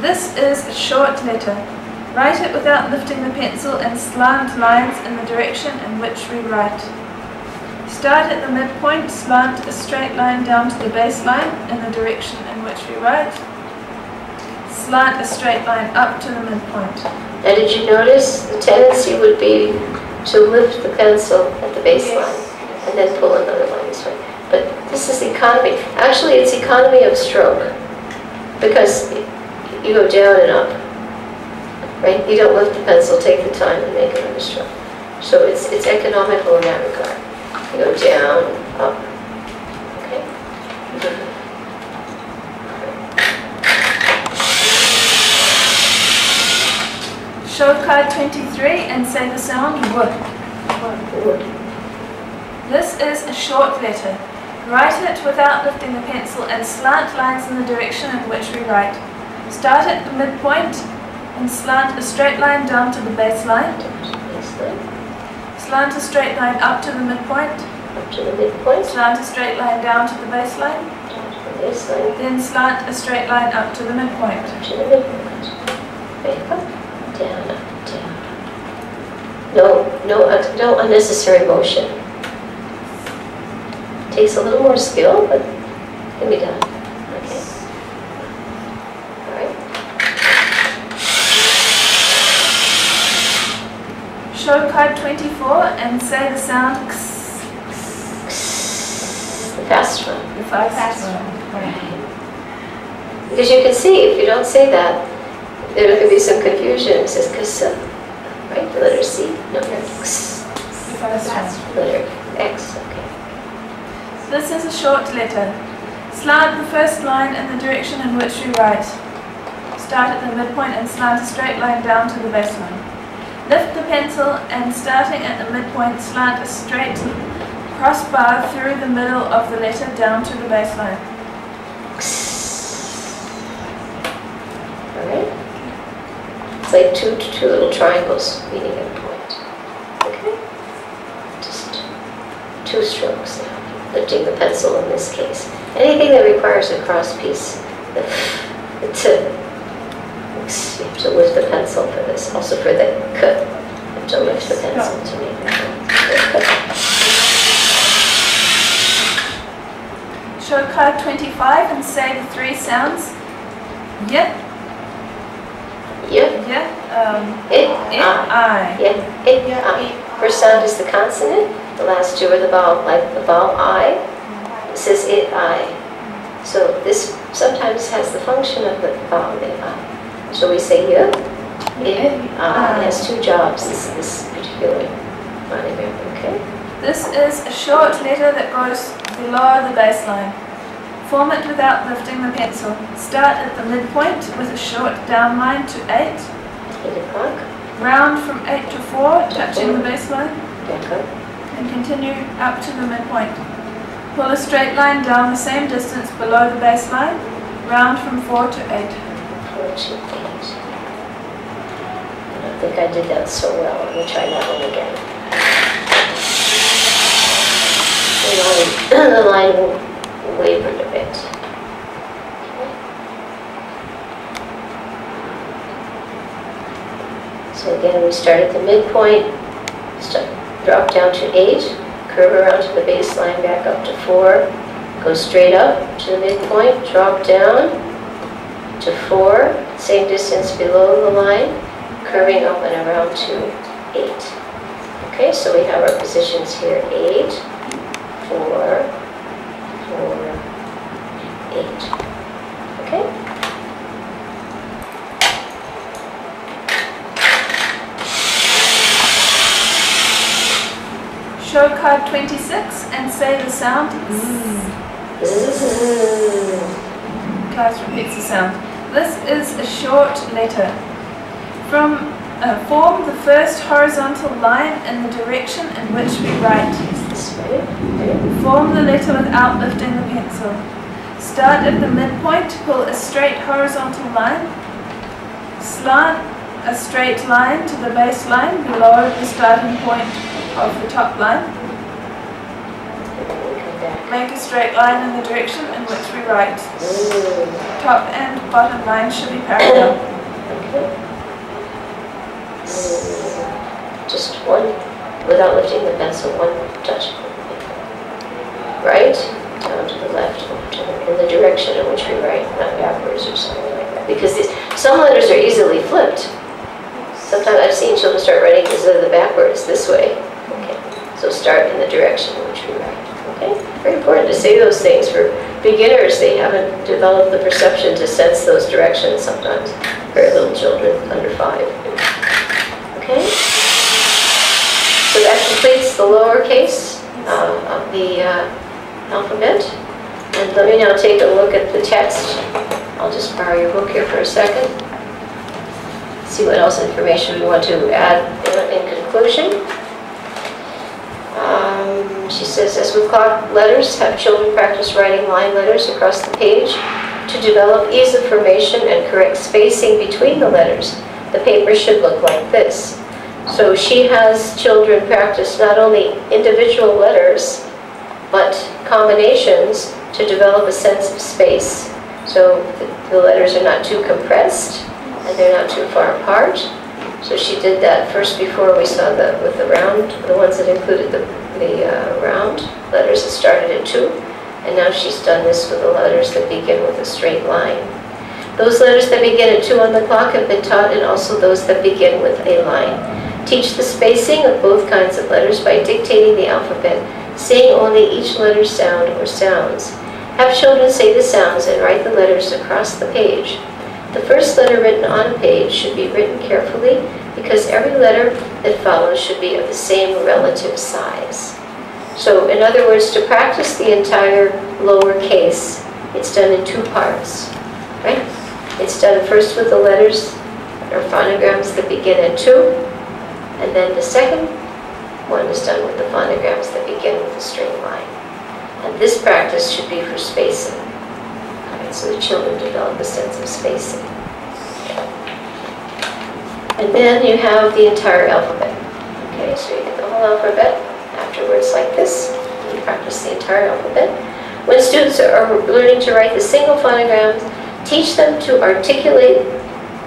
This is a short letter. Write it without lifting the pencil and slant lines in the direction in which we write. Start at the midpoint, slant a straight line down to the baseline in the direction in which we write. Slant a straight line up to the midpoint. Now did you notice the tendency would be to lift the pencil at the baseline and then pull another line this way. But this is economy. Actually, it's economy of stroke because you go down and up, right? You don't lift the pencil, take the time and make another stroke. So it's economical in that regard. You go down, up, okay? Show card 23 and say the sound W. This is a short letter. Write it without lifting the pencil and slant lines in the direction in which we write. Start at the midpoint and slant a straight line down to the baseline. Slant a straight line up to the midpoint. Up to the midpoint. Slant a straight line down to the baseline. Down to the baseline. Then slant a straight line up to the midpoint. Up to the midpoint. Back up, down, up, down. No unnecessary motion. Takes a little more skill, but can be done. Okay. All right. Show card 24 and say the sound X. The fast one. The fast one. Right. Because you can see, if you don't say that, there could be some confusion. It says kasa, right? The letter C. No, X. The fast one. Letter X. Okay. This is a short letter. Slant the first line in the direction in which we write. Start at the midpoint and slant a straight line down to the baseline. Lift the pencil and starting at the midpoint, slant a straight crossbar through the middle of the letter down to the baseline. Alright? It's like two little triangles meeting at a point. Okay? Just 2 strokes now. Lifting the pencil in this case. Anything that requires a cross piece, you have to lift the pencil for this. Also for the k, you have to lift the pencil to make it. Show card 25 and say the 3 sounds. Yep. Yep. Yeah. It, I. Yeah. It, First sound is the consonant. The last 2 are the vowel, like the vowel I. It says it, I. So this sometimes has the function of the vowel it, I. So we say it, it has 2 jobs, this particular monogram, okay? This is a short letter that goes below the baseline. Form it without lifting the pencil. Start at the midpoint with a short down line to 8. 8 o'clock. Round from 8 to 4, touching the baseline. Back up. And continue up to the midpoint. Pull a straight line down the same distance below the baseline. Round from 4 to 8. 4 to 8. I don't think I did that so well. Let me try that one again. The line wavered a bit. So again, we start at the midpoint, drop down to 8, curve around to the baseline, back up to 4, go straight up to the midpoint, drop down to 4, same distance below the line, curving up and around to 8. Okay, so we have our positions here, 8, 4, 8. Okay? Show card 26 and say the sound Z. Class repeats the sound. This is a short letter. Form the first horizontal line in the direction in which we write. Form the letter without lifting the pencil. Start at the midpoint, pull a straight horizontal line. Slant a straight line to the baseline below the starting point of the top line. make a straight line in the direction in which we write. Mm. Top and bottom lines should be parallel. Okay. Just one, without lifting the pencil, one touch. Right, down to the left, in the direction in which we write, not backwards or something like that. Because some letters are easily flipped. Sometimes I've seen children start writing instead of the backwards, this way. Okay, so start in the direction in which we write. Okay, very important to say those things. For beginners, they haven't developed the perception to sense those directions sometimes. Very little children, under 5. Okay, so that completes the lowercase of the alphabet. And let me now take a look at the text. I'll just borrow your book here for a second. See what else information we want to add in conclusion. She says, as with clock letters, have children practice writing line letters across the page to develop ease of formation and correct spacing between the letters. The paper should look like this. So she has children practice not only individual letters, but combinations to develop a sense of space. So the letters are not too compressed and they're not too far apart. So she did that first before we saw with the round, the ones that included the round letters that started at 2. And now she's done this with the letters that begin with a straight line. Those letters that begin at 2 on the clock have been taught, and also those that begin with a line. Teach the spacing of both kinds of letters by dictating the alphabet, saying only each letter's sound or sounds. Have children say the sounds and write the letters across the page. The first letter written on a page should be written carefully because every letter that follows should be of the same relative size. So, in other words, to practice the entire lower case, it's done in 2 parts, right? It's done first with the letters or phonograms that begin at 2, and then the second one is done with the phonograms that begin with a straight line. And this practice should be for spacing. So the children develop a sense of spacing. And then you have the entire alphabet. Okay, so you get the whole alphabet afterwards like this. You practice the entire alphabet. When students are learning to write the single phonograms, teach them to articulate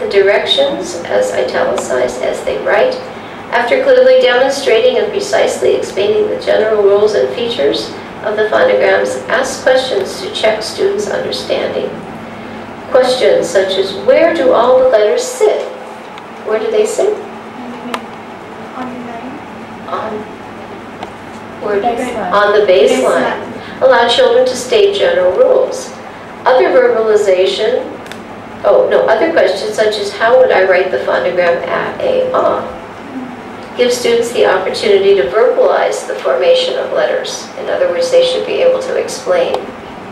the directions as italicized as they write. After clearly demonstrating and precisely explaining the general rules and features of the phonograms, ask questions to check students' understanding. Questions such as, where do all the letters sit? Where do they sit? On your name. On the baseline. Allow children to state general rules. Other questions such as, how would I write the phonogram a, ah? Give students the opportunity to verbalize the formation of letters. In other words, they should be able to explain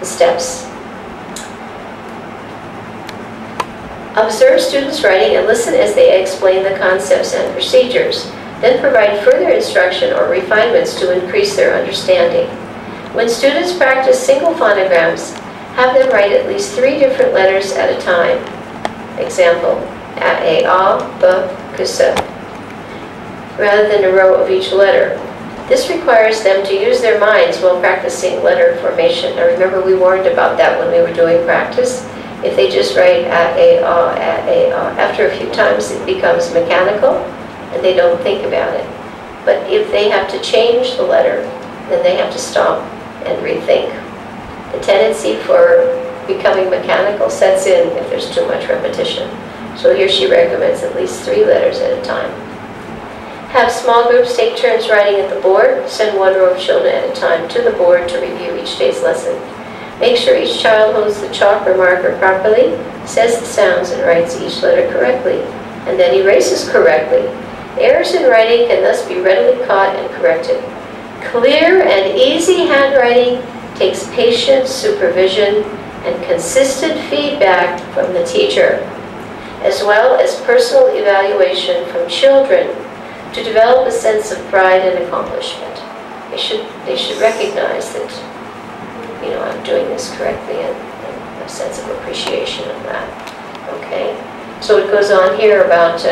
the steps. Observe students writing and listen as they explain the concepts and procedures. Then provide further instruction or refinements to increase their understanding. When students practice single phonograms, have them write at least 3 different letters at a time. Example, a, ah, b, k, s, rather than a row of each letter. This requires them to use their minds while practicing letter formation. Now remember, we warned about that when we were doing practice. If they just write a, ah, after a few times it becomes mechanical and they don't think about it. But if they have to change the letter, then they have to stop and rethink. The tendency for becoming mechanical sets in if there's too much repetition. So here she recommends at least 3 letters at a time. Have small groups take turns writing at the board. Send 1 row of children at a time to the board to review each day's lesson. Make sure each child holds the chalk or marker properly, says the sounds, and writes each letter correctly, and then erases correctly. Errors in writing can thus be readily caught and corrected. Clear and easy handwriting takes patient supervision and consistent feedback from the teacher, as well as personal evaluation from children to develop a sense of pride and accomplishment. They should recognize that, I'm doing this correctly, and a sense of appreciation of that. Okay? So it goes on here about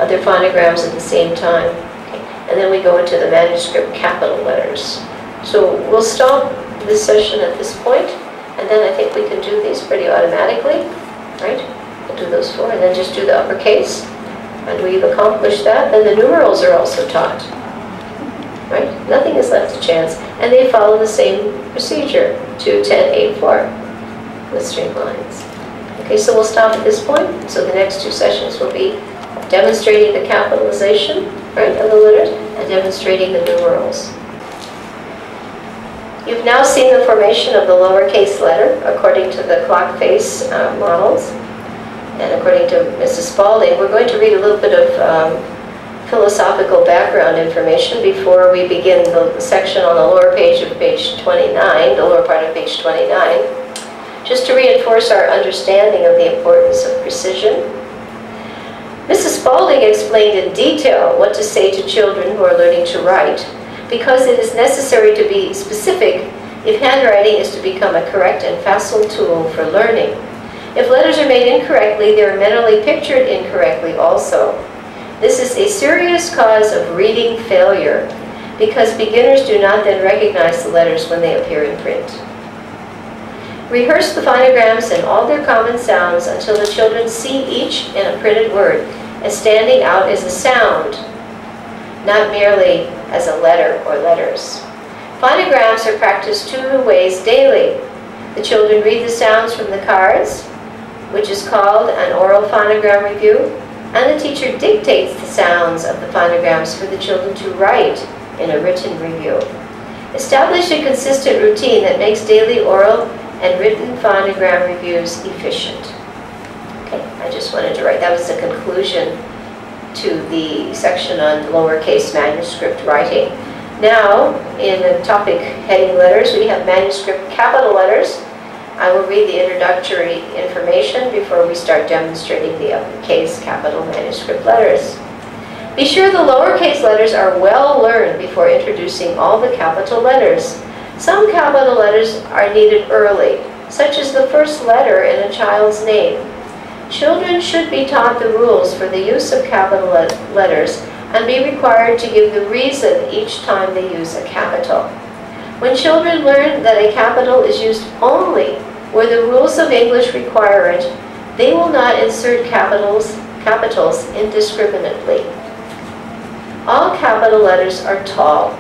other phonograms at the same time. Okay. And then we go into the manuscript capital letters. So we'll stop this session at this point, and then I think we can do these pretty automatically, right? We'll do those 4, and then just do the uppercase, and we've accomplished that. Then the numerals are also taught, right? Nothing is left to chance, and they follow the same procedure, 2, 10, 8, 4, with straight lines. Okay, so we'll stop at this point. So the next 2 sessions will be demonstrating the capitalization, right, of the letters, and demonstrating the numerals. You've now seen the formation of the lowercase letter according to the clock face models. And according to Mrs. Spalding, we're going to read a little bit of philosophical background information before we begin the section on the lower page of page 29, the lower part of page 29, just to reinforce our understanding of the importance of precision. Mrs. Spalding explained in detail what to say to children who are learning to write, because it is necessary to be specific if handwriting is to become a correct and facile tool for learning. If letters are made incorrectly, they are mentally pictured incorrectly also. This is a serious cause of reading failure, because beginners do not then recognize the letters when they appear in print. Rehearse the phonograms and all their common sounds until the children see each in a printed word as standing out as a sound, not merely as a letter or letters. Phonograms are practiced 2 ways daily. The children read the sounds from the cards, which is called an oral phonogram review, and the teacher dictates the sounds of the phonograms for the children to write in a written review. Establish a consistent routine that makes daily oral and written phonogram reviews efficient. Okay, I just wanted to write, that was the conclusion to the section on lowercase manuscript writing. Now, in the topic heading letters, we have manuscript capital letters. I will read the introductory information before we start demonstrating the uppercase capital manuscript letters. Be sure the lowercase letters are well learned before introducing all the capital letters. Some capital letters are needed early, such as the first letter in a child's name. Children should be taught the rules for the use of capital letters and be required to give the reason each time they use a capital. When children learn that a capital is used only where the rules of English require it, they will not insert capitals indiscriminately. All capital letters are tall.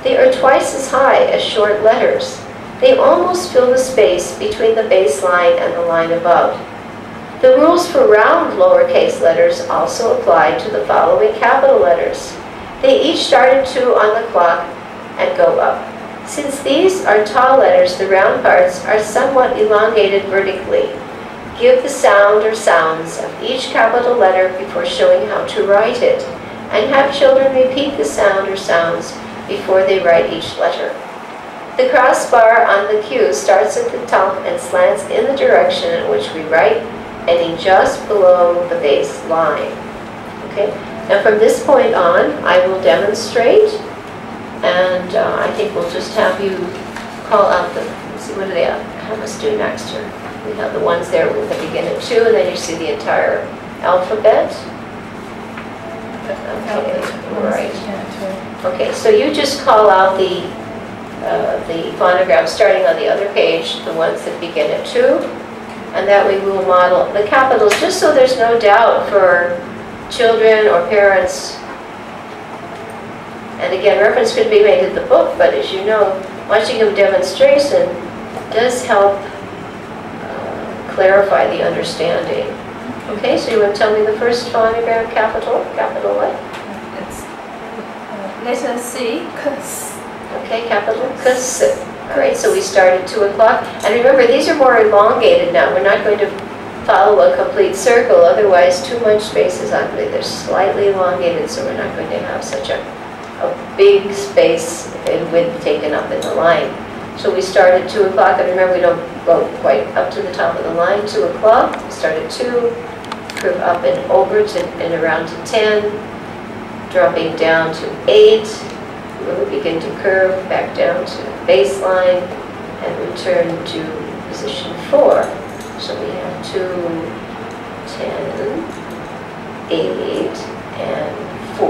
They are twice as high as short letters. They almost fill the space between the baseline and the line above. The rules for round lowercase letters also apply to the following capital letters. They each start at 2 on the clock and go up. Since these are tall letters, the round parts are somewhat elongated vertically. Give the sound or sounds of each capital letter before showing how to write it, and have children repeat the sound or sounds before they write each letter. The crossbar on the cue starts at the top and slants in the direction in which we write, ending just below the base line. Okay? Now from this point on, I will demonstrate, and I think we'll just have you call out the, let's see, what do they have us do next here? We have the ones there with the begin at 2, and then you see the entire alphabet. Okay, right. Okay, so you just call out the phonograms starting on the other page, the ones that begin at 2, and that way we will model the capitals, just so there's no doubt for children or parents. And again, reference could be made to the book, but as you know, watching a demonstration does help clarify the understanding. Okay, so you want to tell me the first phonogram, capital what? It's letter C, kus. Okay, capital kus. All right, so we start at 2 o'clock. And remember, these are more elongated now. We're not going to follow a complete circle, otherwise too much space is ugly. They're slightly elongated, so we're not going to have such a big space and width taken up in the line. So we start at 2 o'clock, and remember, we don't go quite up to the top of the line. 2 o'clock, we start at 2, curve up and over to and around to 10, dropping down to 8. We'll begin to curve back down to baseline and return to position 4. So we have 2, 10, 8, and 4.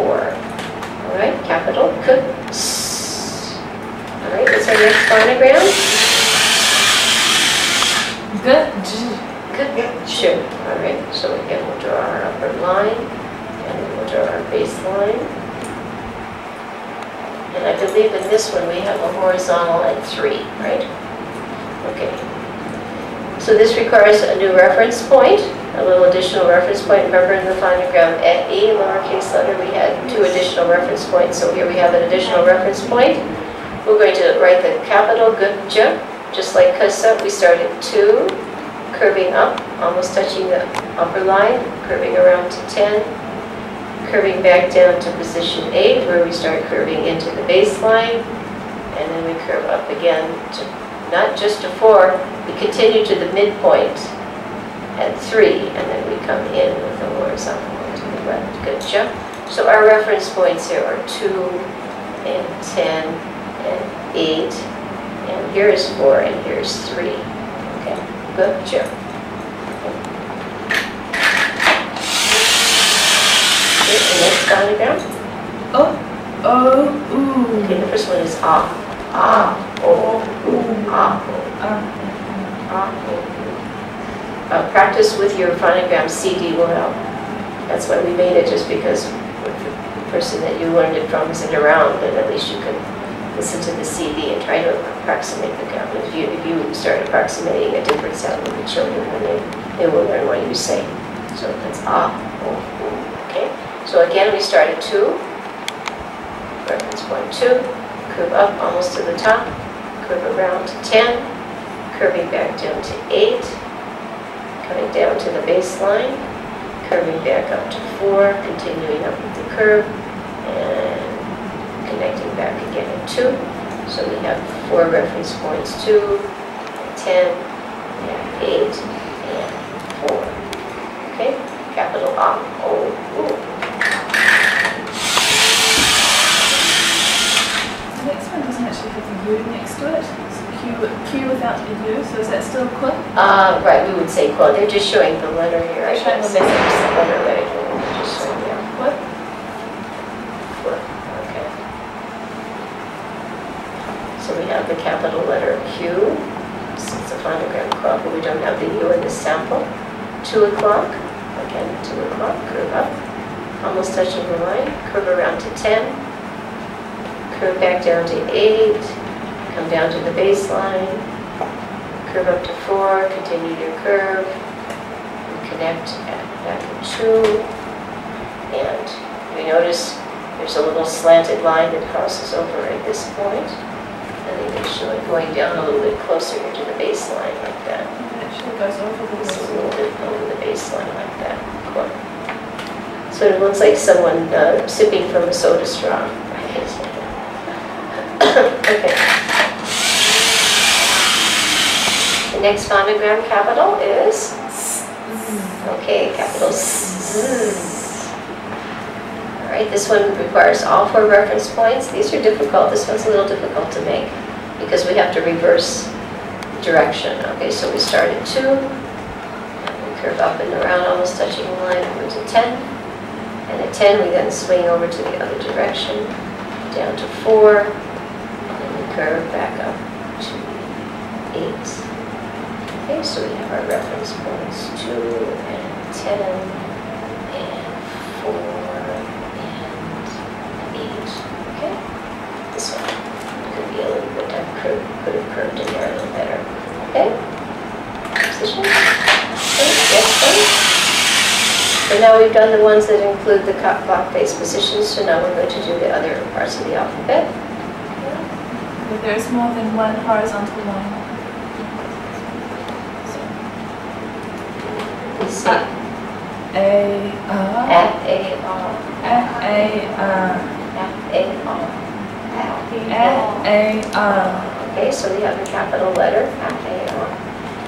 All right, capital K. All right, our next phonogram? Good. Good. Sure. All right. So again, we'll draw our upper line, and then we'll draw our baseline. And I believe in this one we have a horizontal at 3, right? Okay. So this requires a new reference point, a little additional reference point. Remember in the phonogram at E, lowercase letter, we had 2 additional reference points. So here we have an additional reference point. We're going to write the capital G, just like Kasa. We start at 2, curving up, almost touching the upper line, curving around to 10, curving back down to position 8, where we start curving into the baseline, and then we curve up again to not just to 4, we continue to the midpoint at 3, and then we come in with the horizontal to the left. Good job. So our reference points here are 2 and 10 and 8, and here's 4 and here's 3. Okay, good job. Okay, the next phonogram. Ooh. Okay, the first one is ah, oh, ah, oh. Practice with your phonogram CD will help. That's why we made it, just because the person that you learned it from isn't around, and at least you can listen to the CD and try to approximate the sound. If you start approximating a different sound with the children, then they will learn what you say. So that's ah, oh. Okay. So again, we start at 2. Reference point 2. Curve up almost to the top. Curve around to 10. Curving back down to 8. Coming down to the baseline. Curving back up to 4. Continuing up with the curve. And connecting back again at 2. So we have 4 reference points, 2, 10, and 8, and 4. Okay? Capital A, O, U. The next one doesn't actually have a U next to it. It's Q without a U, so is that still Qu? Right, we would say Qu. They're just showing the letter here. I They're can't showing say the the letter right here. They're just showing there. Qu? Qu. Okay. So we have the capital letter Q. It's a phonogram Qu, but we don't have the U in this sample. 2 o'clock. Again, 2 o'clock. Curve up. Almost touching the line. Curve around to 10. Curve back down to 8, come down to the baseline, curve up to 4, continue your curve, and connect back at 2, and you notice there's a little slanted line that crosses over at this point, and then you show it going down a little bit closer into the baseline like that. It actually goes over the Just a little bit over the baseline like that. Cool. So it looks like someone sipping from a soda straw. Okay. The next phonogram capital is? Okay, capital Z. All right, this one requires all 4 reference points. These are difficult. This one's a little difficult to make because we have to reverse direction. Okay, so we start at 2, and we curve up and around, almost touching the line, over to 10. And at 10, we then swing over to the other direction, down to 4. Curve back up to 8. Okay, so we have our reference points 2 and 10 and 4 and 8. Okay, this one could be a little bit, could have curved in there a little better. Okay, position. Okay, next one. So now we've done the ones that include the clock face positions, so now we're going to do the other parts of the alphabet. But there's more than one horizontal line. Let's see. A, F-A-R. Okay, so we have the capital letter, F-A-R.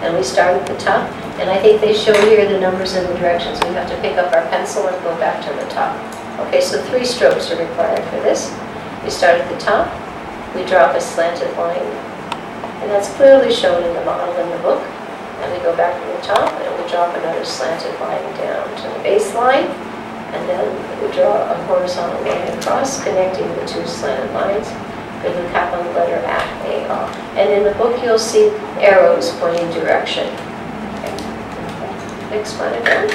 And we start at the top. And I think they show here the numbers and the directions. We have to pick up our pencil and go back to the top. Okay, so 3 strokes are required for this. We start at the top. We draw a slanted line, and that's clearly shown in the model in the book. And we go back to the top, and we drop another slanted line down to the baseline, and then we draw a horizontal line across, connecting the 2 slanted lines. with a cap on the letter A-R. And in the book, you'll see arrows pointing direction. Okay. Next one again.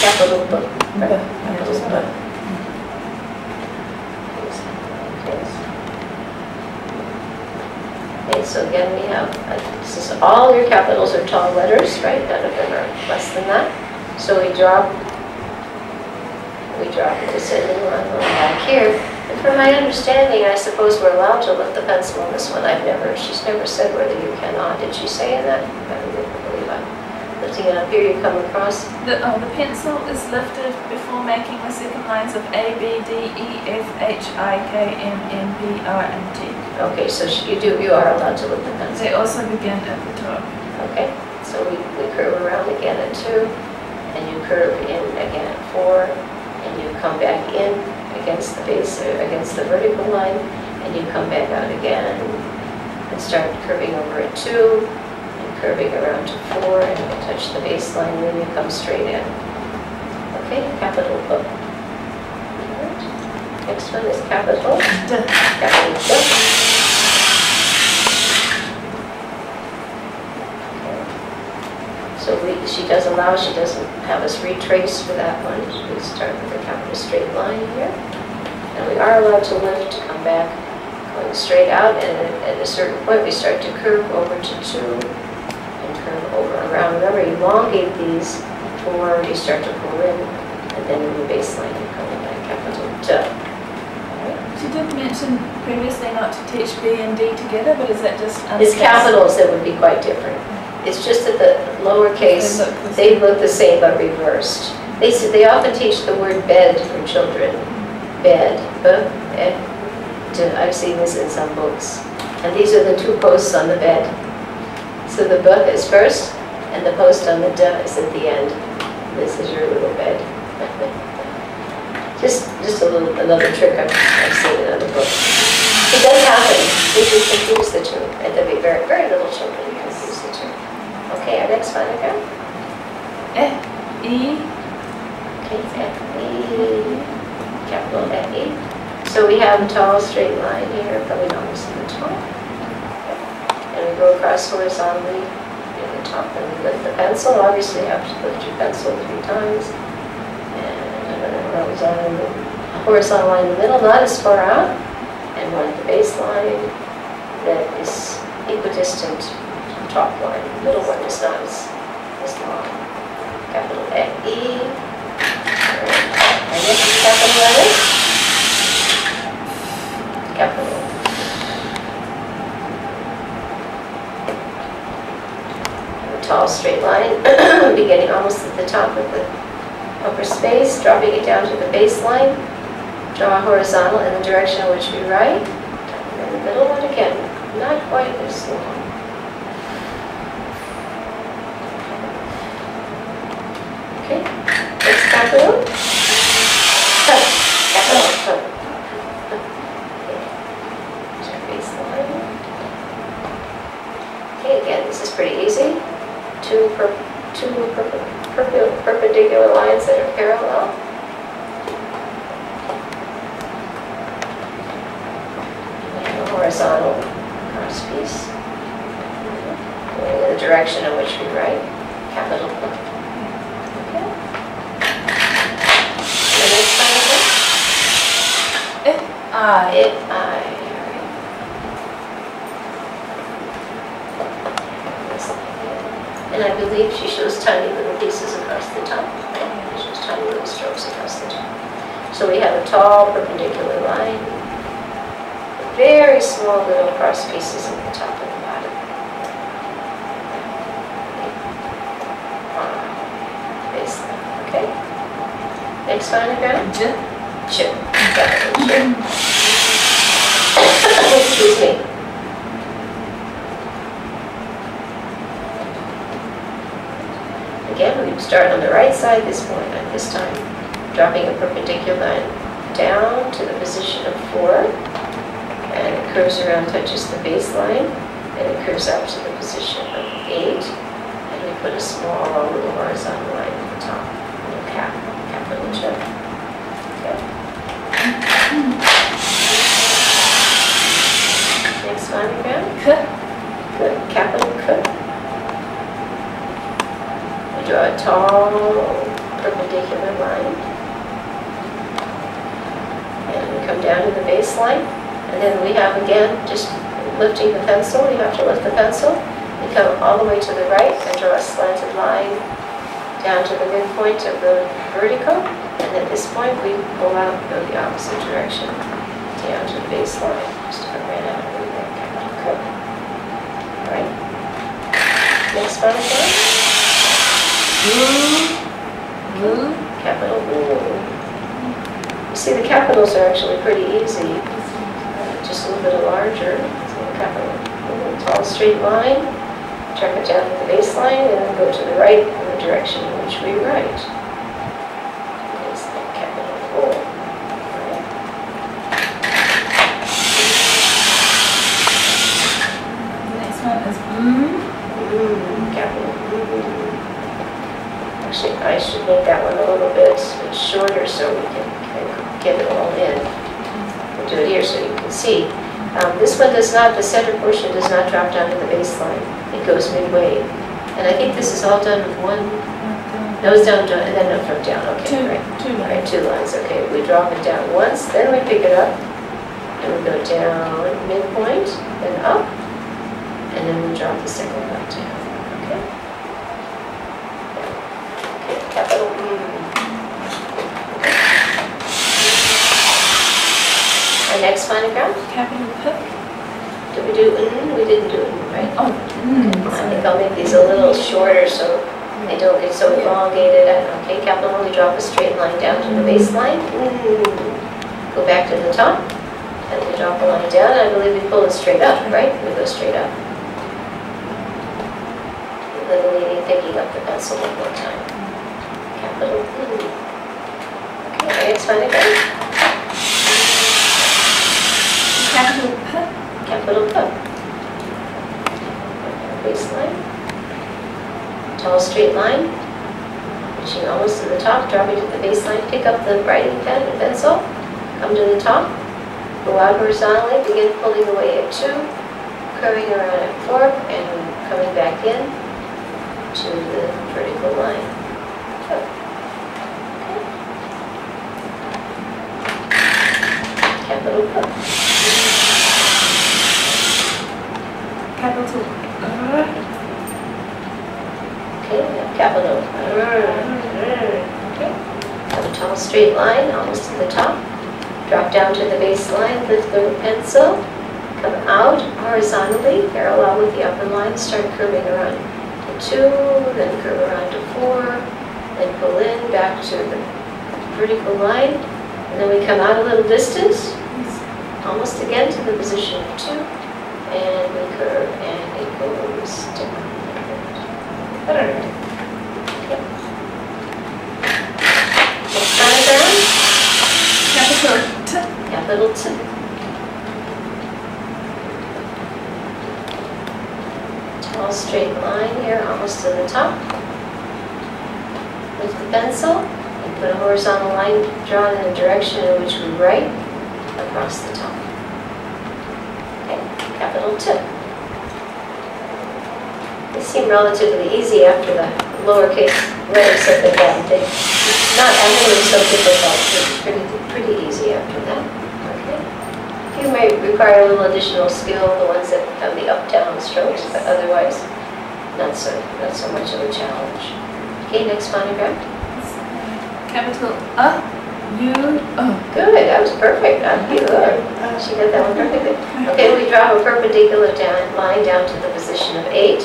Capital book. Right. Capital book. Okay, so again we have, this is all your capitals are tall letters, right? None of them are less than that. So we drop this in and run back here. And from my understanding, I suppose we're allowed to lift the pencil on this one. She's never said whether you cannot. Did she say in that? I don't believe I'm lifting it up here. You come across. The pencil is lifted before making the second lines of A, B, D, E, F, H, I, K, M, N, B, R, and T. Okay, so you are allowed to lift the pencil. They also begin at the top. Okay, so we curve around again at 2, and you curve in again at 4, and you come back in against the base, against the vertical line, and you come back out again and start curving over at 2, and curving around to 4, and you touch the baseline, and then you come straight in. Okay, capital book. Next one is capital. Capital book. So she does allow, she doesn't have us retrace for that one. We start with a capital straight line here. And we are allowed to lift to come back, going straight out. And at a certain point, we start to curve over to 2 and curve over around. Remember, elongate these before you start to pull in. And then in the baseline, you come in that capital D. She did mention previously not to teach B and D together, but is that just It's capitals that would be quite different. It's just that the lowercase, they look the same but reversed. They often teach the word bed for children. Bed. I've seen this in some books. And these are the 2 posts on the bed. So the book is first, and the post on the D is at the end. This is your little bed. Just another trick I've seen in other books. It does happen. You can confuse the 2. And there'll be very, very little children who confuse the 2. Okay, our next one again. F, E. Okay, F-E. Capital F-E. So we have a tall straight line here, probably not missing the top. And we go across horizontally near the top, and we lift the pencil. Obviously, you have to lift your pencil 3 times. Horizontal line in the middle, not as far out, and one at the baseline that is equidistant to the top line. The middle one is not as long. Capital F-E. And this is capital letters. Capital. And a tall straight line, beginning almost at the top of the upper space, dropping it down to the baseline. Draw a horizontal in the direction in which we write. And then the middle one again, not quite as long. Okay, next capital. Capital. Okay, baseline. Okay, again, this is pretty easy. Two perpendicular lines that are parallel. And a horizontal cross piece. Going in the direction in which we write. Capital. Okay. And the next one again. F, I. If And I believe she shows tiny little pieces across the top. She shows tiny little strokes across the top. So we have a tall perpendicular line, very small little cross pieces at the top and the bottom. Baseline, okay? Next phonogram? J. Excuse me. Again, we start on the right side this time, dropping a perpendicular line down to the position of 4, and it curves around, touches the baseline, and it curves out to the position of 8, and we put a small little horizontal line at the top, little capital J. Okay. Good. Capital K. We draw a tall perpendicular line. And we come down to the baseline. And then we have, again, just lifting the pencil. You have to lift the pencil. We come all the way to the right and draw a slanted line down to the midpoint of the vertical. And at this point, we pull out and go the opposite direction down to the baseline. Just come right out of there. Capital K. All right. Next one again. Capital O. You see, the capitals are actually pretty easy. Just a little bit larger. So capital O. Tall straight line. Track it down to the baseline and then go to the right in the direction in which we write. It's the capital O. Right. The next one is Capital O. Actually, I should make that one a little bit shorter so we can kind of get it all in. We'll do it here so you can see. This one does not, the center portion does not drop down to the baseline. It goes midway. And I think this is all done with one, nose down, and then up from down. Okay, right. Two Right, 2 lines. Okay, we drop it down once, then we pick it up, and we go down midpoint, then up, and then we drop the second one down. Okay? Okay, capital Our next phonograph. Capital P. Did we do We didn't do it, right? Oh, I think I'll make these a little shorter so they don't get so elongated. Okay, capital O, we drop a straight line down to the baseline. Go back to the top. And we drop a line down. I believe we pull it straight up, right? We go straight up. Literally picking up the pencil one more time. Capital Okay, next one again. capital P. Capital P. Baseline. Tall straight line. Reaching almost to the top, dropping to the baseline. Pick up the writing pen and pencil. Come to the top. Go out horizontally. Begin pulling away at 2. Curving around at 4. And coming back in to the vertical line. Okay. Capital P. Capital Okay, capital. Okay. Have a tall straight line almost to the top. Drop down to the baseline, lift the pencil, come out horizontally, parallel with the upper line, start curving around to 2, then curve around to 4, then pull in back to the vertical line, and then we come out a little distance, almost again to the position of 2, and we curve, and it goes down. Okay. Next diagram. Capital T. Capital T. Tall straight line here, almost to the top. Lift the pencil and put a horizontal line drawn in the direction in which we write across the top. Okay, capital T. They seem relatively easy after the lowercase letters that they've gotten. Not actually so difficult, but pretty easy after that. Okay. You may require a little additional skill, the ones that have the up-down strokes, but otherwise not so much of a challenge. Okay, next phonograph. Capital A. U. O. Good, that was perfect. Good. She got that one perfectly. Okay, we draw a perpendicular line down to the position of 8.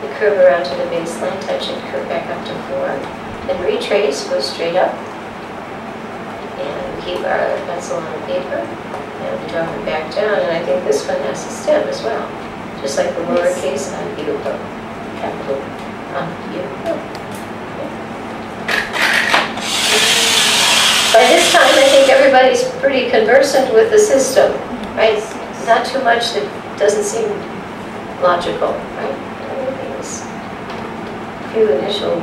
We curve around to the baseline, touch it, curve back up to 4. Then retrace, go straight up. And we keep our pencil on the paper. And we drop it back down. And I think this one has a stem as well. Just like the lowercase on U. Capital U. By this time, I think everybody's pretty conversant with the system, right? Not too much that doesn't seem logical, right? Everything's a few initial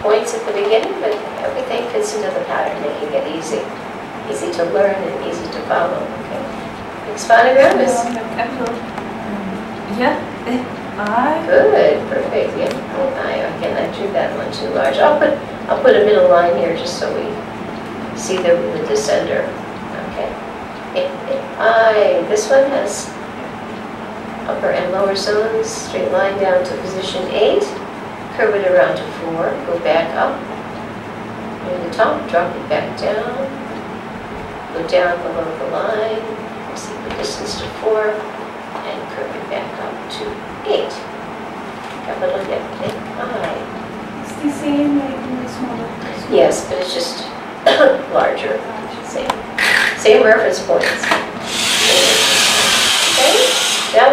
points at the beginning, but everything fits into the pattern, making it easy to learn and easy to follow. Okay. This phonogram is capital. Yeah. I. good, perfect. Yeah, again, I drew that one too large. I'll put a middle line here just so we see the descender. Okay. I. This one has upper and lower zones. Straight line down to position 8. Curve it around to 4. Go back up. Near the top, drop it back down. Go down below the line. See the distance to 4. And curve it back up to 8. Capital I. It's the same, like in the smaller. Yes, but it's just larger. Same reference points. Okay. Now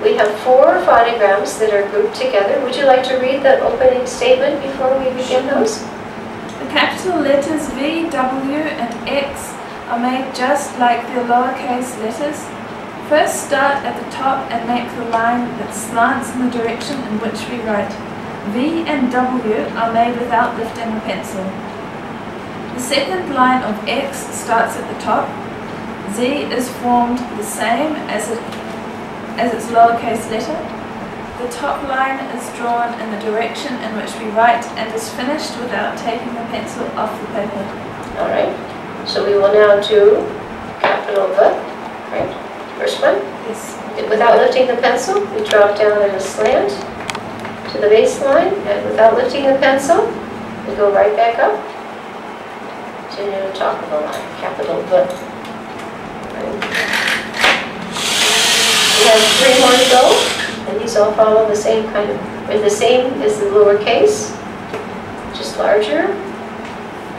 we have 4 phonograms that are grouped together. Would you like to read the opening statement before we begin those? The capital letters V, W, and X are made just like the lowercase letters. First start at the top and make the line that slants in the direction in which we write. V and W are made without lifting the pencil. The second line of X starts at the top. Z is formed the same as its lowercase letter. The top line is drawn in the direction in which we write and is finished without taking the pencil off the paper. All right. So we will now do capital V, right? First one. Yes. Without lifting the pencil, we drop down at a slant to the baseline, and without lifting the pencil, we go right back up to near the top of the line, capital V. Right. We have 3 more to go, and these all follow the same kind of, or the same as the lowercase, just larger.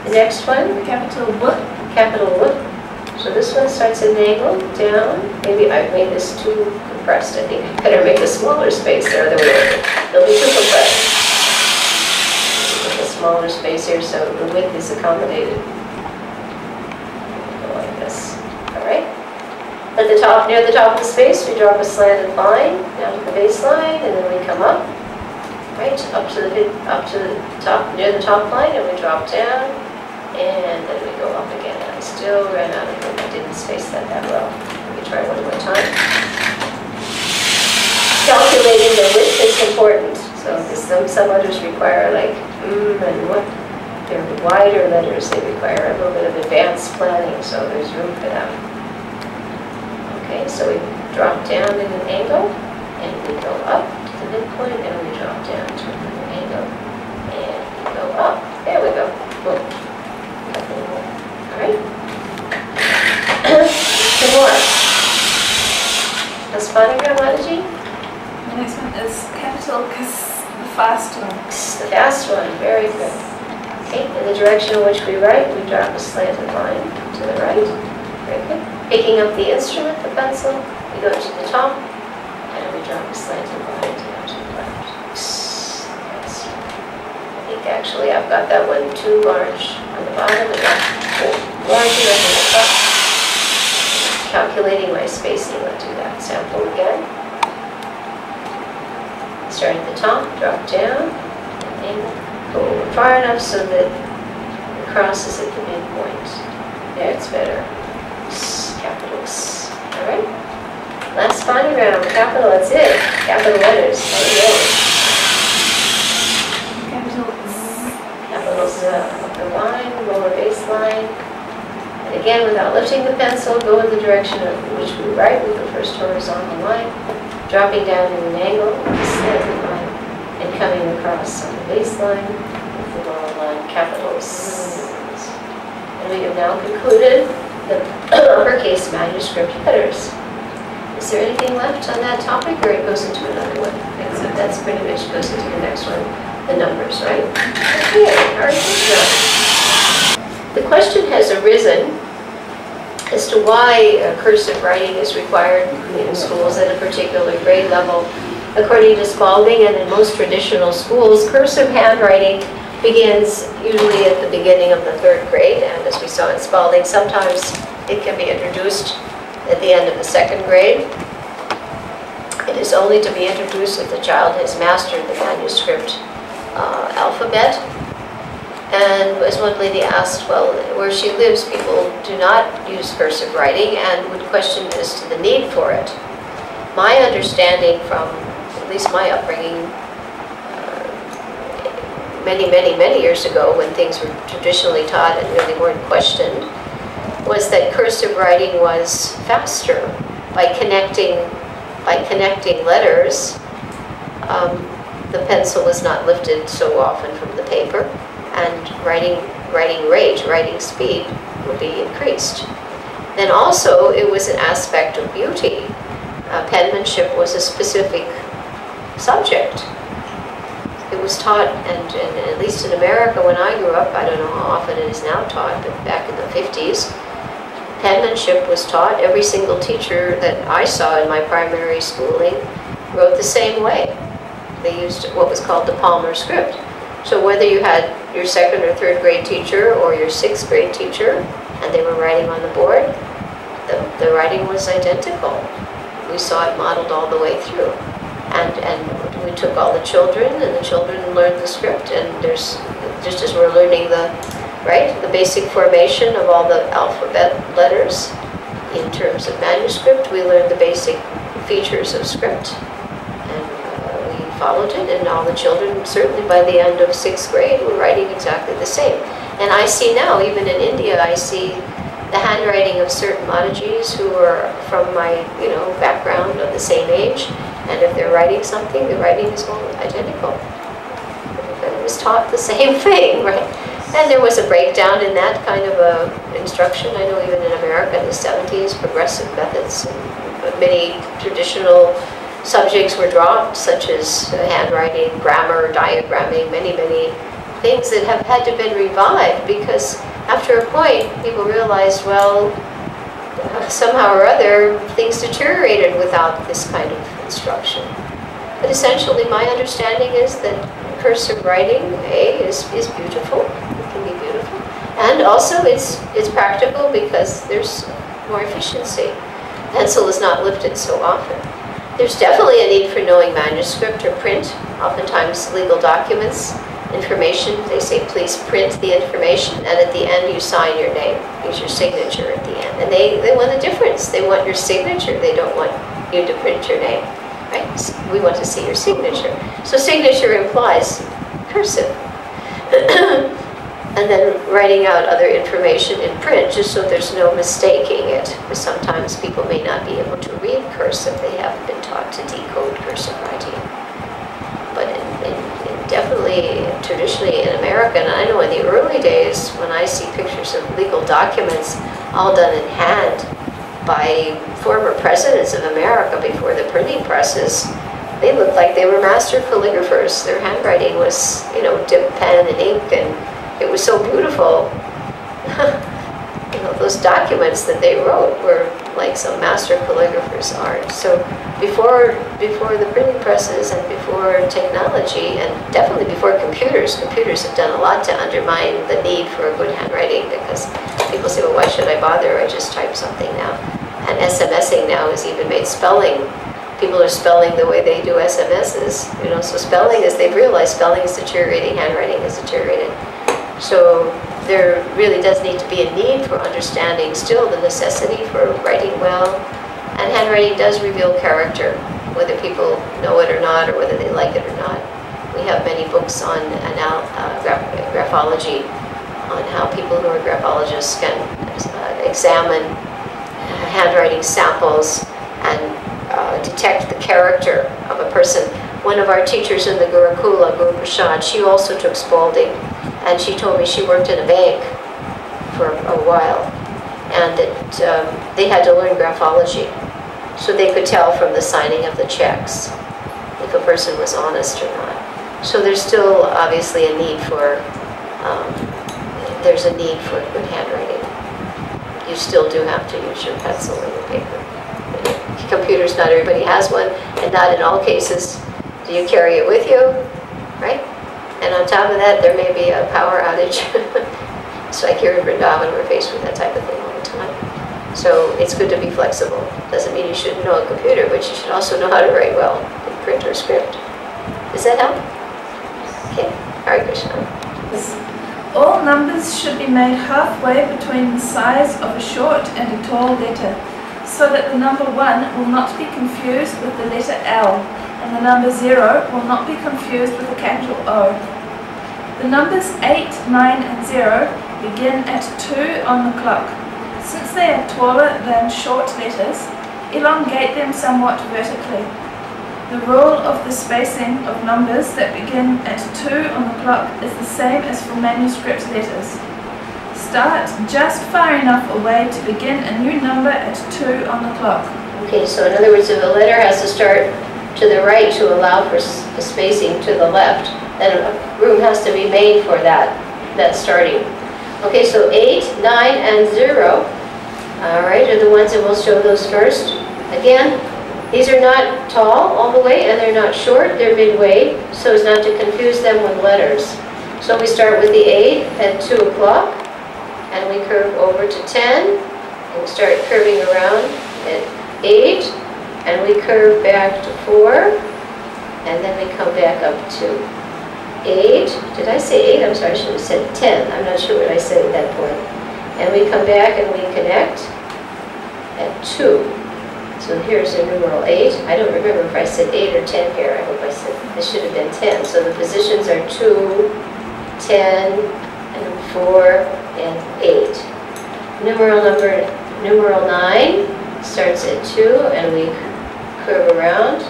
The next one, Capital W. capital W. So this one starts at an angle, down. Maybe I've made this too compressed. I think I better make a smaller space there. They'll be too compressed. Make a smaller space here so the width is accommodated. Go like this. All right. At the top, near the top of the space, we drop a slanted line down to the baseline, and then we come up, right, up to the top, near the top line, and we drop down. And then we go up again. I still ran out of room. I didn't space that well. Let me try one more time. Calculating the width is important. So some letters require like and what. They're wider letters. They require a little bit of advanced planning. So there's room for them. Okay, so we drop down in an angle, and we go up to the midpoint, and we drop down to another angle, and we go up. There we go. Boom. Alright. Some more. That's phonogramology. The next one is capital X, the fast one. The fast one, very good. Okay, in the direction in which we write, we drop a slanted line to the right. Very good. Picking up the instrument, the pencil, we go to the top, and we drop a slanted line down to the left. I think actually I've got that one too large on the bottom and larger on the top. Calculating my spacing, let's do that sample again. Start at the top, drop down, and go far enough so that the cross is at the midpoint. There, it's better. Capital S. All right. Last phonogram, capital. That's it. Capital letters. There you go. Capitals upper line, lower baseline. And again, without lifting the pencil, go in the direction of which we write with the first horizontal line, dropping down in an angle, slanted line, and coming across on the baseline with the lower line, capitals. And we have now concluded the uppercase manuscript letters. Is there anything left on that topic, or it goes into another one? That's pretty much goes into the next one. The numbers, right? Okay, all right, good job. The question has arisen as to why cursive writing is required in schools at a particular grade level. According to Spalding, and in most traditional schools, cursive handwriting begins usually at the beginning of the 3rd grade, and as we saw in Spalding, sometimes it can be introduced at the end of the 2nd grade. It is only to be introduced if the child has mastered the manuscript alphabet. And as one lady asked, well, where she lives, people do not use cursive writing and would question as to the need for it. My understanding from at least my upbringing many years ago, when things were traditionally taught and really weren't questioned, was that cursive writing was faster by connecting letters. The pencil was not lifted so often from the paper, and writing rate, writing speed would be increased. Then also, it was an aspect of beauty. Penmanship was a specific subject. It was taught, and at least in America when I grew up, I don't know how often it is now taught, but back in the 50s, penmanship was taught. Every single teacher that I saw in my primary schooling wrote the same way. They used what was called the Palmer script. So whether you had your second or third grade teacher or your sixth grade teacher, and they were writing on the board, the writing was identical. We saw it modeled all the way through. And we took all the children, and the children learned the script, and there's, just as we're learning the basic formation of all the alphabet letters, in terms of manuscript, we learned the basic features of script. Followed it, and all the children, certainly by the end of sixth grade, were writing exactly the same. And I see now, even in India, I see the handwriting of certain Madhajis who are from my, background of the same age, and if they're writing something, the writing is all identical. And it was taught the same thing, right? And there was a breakdown in that kind of instruction. I know even in America in the 70s, progressive methods, and many traditional subjects were dropped, such as handwriting, grammar, diagramming, many things that have had to be revived, because after a point, people realized, well, somehow or other, things deteriorated without this kind of instruction. But essentially, my understanding is that cursive writing, is beautiful. It can be beautiful. And also, it's practical because there's more efficiency. Pencil is not lifted so often. There's definitely a need for knowing manuscript or print. Oftentimes legal documents, information, they say please print the information, and at the end you sign your name, use your signature at the end. And they want a difference. They want your signature. They don't want you to print your name, right? We want to see your signature. So signature implies cursive. And then writing out other information in print, just so there's no mistaking it. Because sometimes people may not be able to read cursive. They haven't been taught to decode cursive writing. But definitely, traditionally in America, and I know in the early days, when I see pictures of legal documents all done in hand by former presidents of America before the printing presses, they looked like they were master calligraphers. Their handwriting was, dip pen and ink, and it was so beautiful. Those documents that they wrote were like some master calligrapher's art. So before the printing presses and before technology, and definitely before computers have done a lot to undermine the need for a good handwriting, because people say, well, why should I bother? I just type something now. And SMSing now has even made spelling. People are spelling the way they do SMSs. So spelling they've realized spelling is deteriorating, handwriting is deteriorating. So there really does need to be a need for understanding still the necessity for writing well. And handwriting does reveal character, whether people know it or not, or whether they like it or not. We have many books on graphology, on how people who are graphologists can examine handwriting samples and detect the character of a person. One of our teachers in the Gurukula, Guru Prasad, she also took Spalding. And she told me she worked in a bank for a while, and that they had to learn graphology, so they could tell from the signing of the checks if a person was honest or not. So there's still obviously a need for good handwriting. You still do have to use your pencil and your paper. Computers, not everybody has one, and not in all cases do you carry it with you, right? And on top of that, there may be a power outage. It's like here in Vrindavan, we're faced with that type of thing all the time. So it's good to be flexible. Doesn't mean you shouldn't know a computer, but you should also know how to write well in print or script. Does that help? Okay. Hare Krishna. All numbers should be made halfway between the size of a short and a tall letter, so that the number 1 will not be confused with the letter L, and the number 0 will not be confused with a capital O. The numbers 8, 9 and 0 begin at 2 on the clock. Since they are taller than short letters, elongate them somewhat vertically. The rule of the spacing of numbers that begin at 2 on the clock is the same as for manuscript letters. Start just far enough away to begin a new number at 2 on the clock. Okay, so in other words, if a letter has to start to the right to allow for the spacing to the left, then room has to be made for that starting. Okay, so 8, 9, and 0, all right, are the ones that we'll show those first. Again, these are not tall all the way, and they're not short, they're midway, so as not to confuse them with letters. So we start with the 8 at 2 o'clock, and we curve over to 10, and we start curving around at 8, and we curve back to 4, and then we come back up to 8. Did I say 8? I'm sorry, I should have said 10. I'm not sure what I said at that point. And we come back and we connect at 2. So here's the numeral 8. I don't remember if I said 8 or 10 here. I hope I said, it should have been 10. So the positions are 2, 10, and 4, and 8. Numeral 9 starts at 2, and we curve around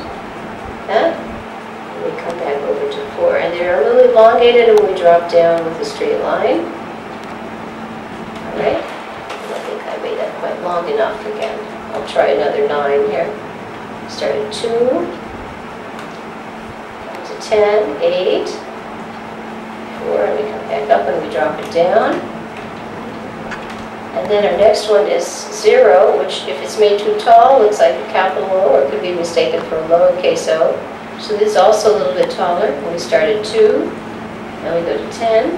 that. And we come back over to 4. And they're a little elongated, and we drop down with a straight line. All right? I think I made that quite long enough again. I'll try another 9 here. Start at 2, come to 10, 8, 4, and we come back up and we drop it down. And then our next one is 0, which if it's made too tall, looks like a capital O, or it could be mistaken for a lowercase o. So this is also a little bit taller. And we start at 2, and we go to 10,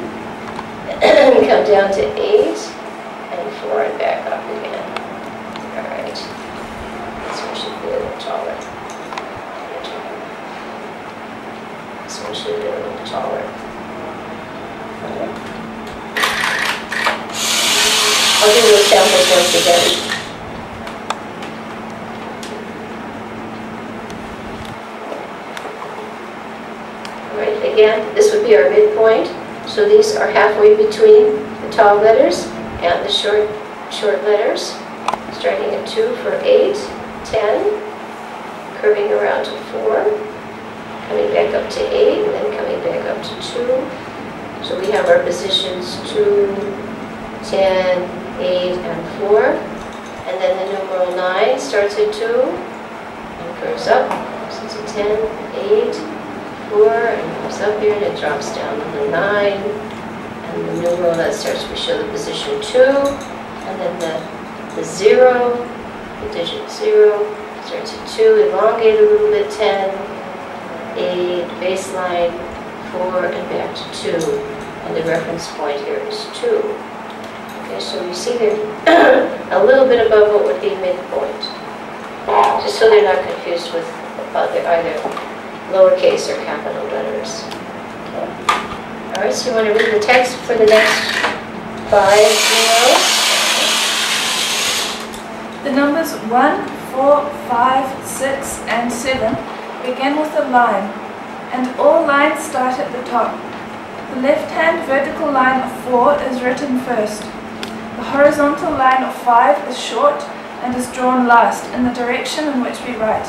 and we come down to 8, and 4, and back up again. All right, this one should be a little taller. This one should be a little taller. All right. I'll do those samples once again. All right, again, this would be our midpoint. So these are halfway between the tall letters and the short letters. Starting at 2 for 8, 10, curving around to 4, coming back up to 8, and then coming back up to 2. So we have our positions 2, 10, 8, and 4. And then the numeral 9 starts at 2 and curves up. So it's a 10, 8, 4, and comes up here, and it drops down to the 9. And the numeral that starts to show the position 2, and then the 0, the digit 0, starts at 2, elongate a little bit, 10, 8, baseline, 4, and back to 2. And the reference point here is 2. Okay, so you see they're a little bit above what would be midpoint. Just so they're not confused with either lowercase or capital letters. Okay. All right, so you want to read the text for the next 5 numerals? The numbers 1, 4, 5, 6, and 7 begin with a line, and all lines start at the top. The left-hand vertical line of 4 is written first. The horizontal line of 5 is short and is drawn last in the direction in which we write.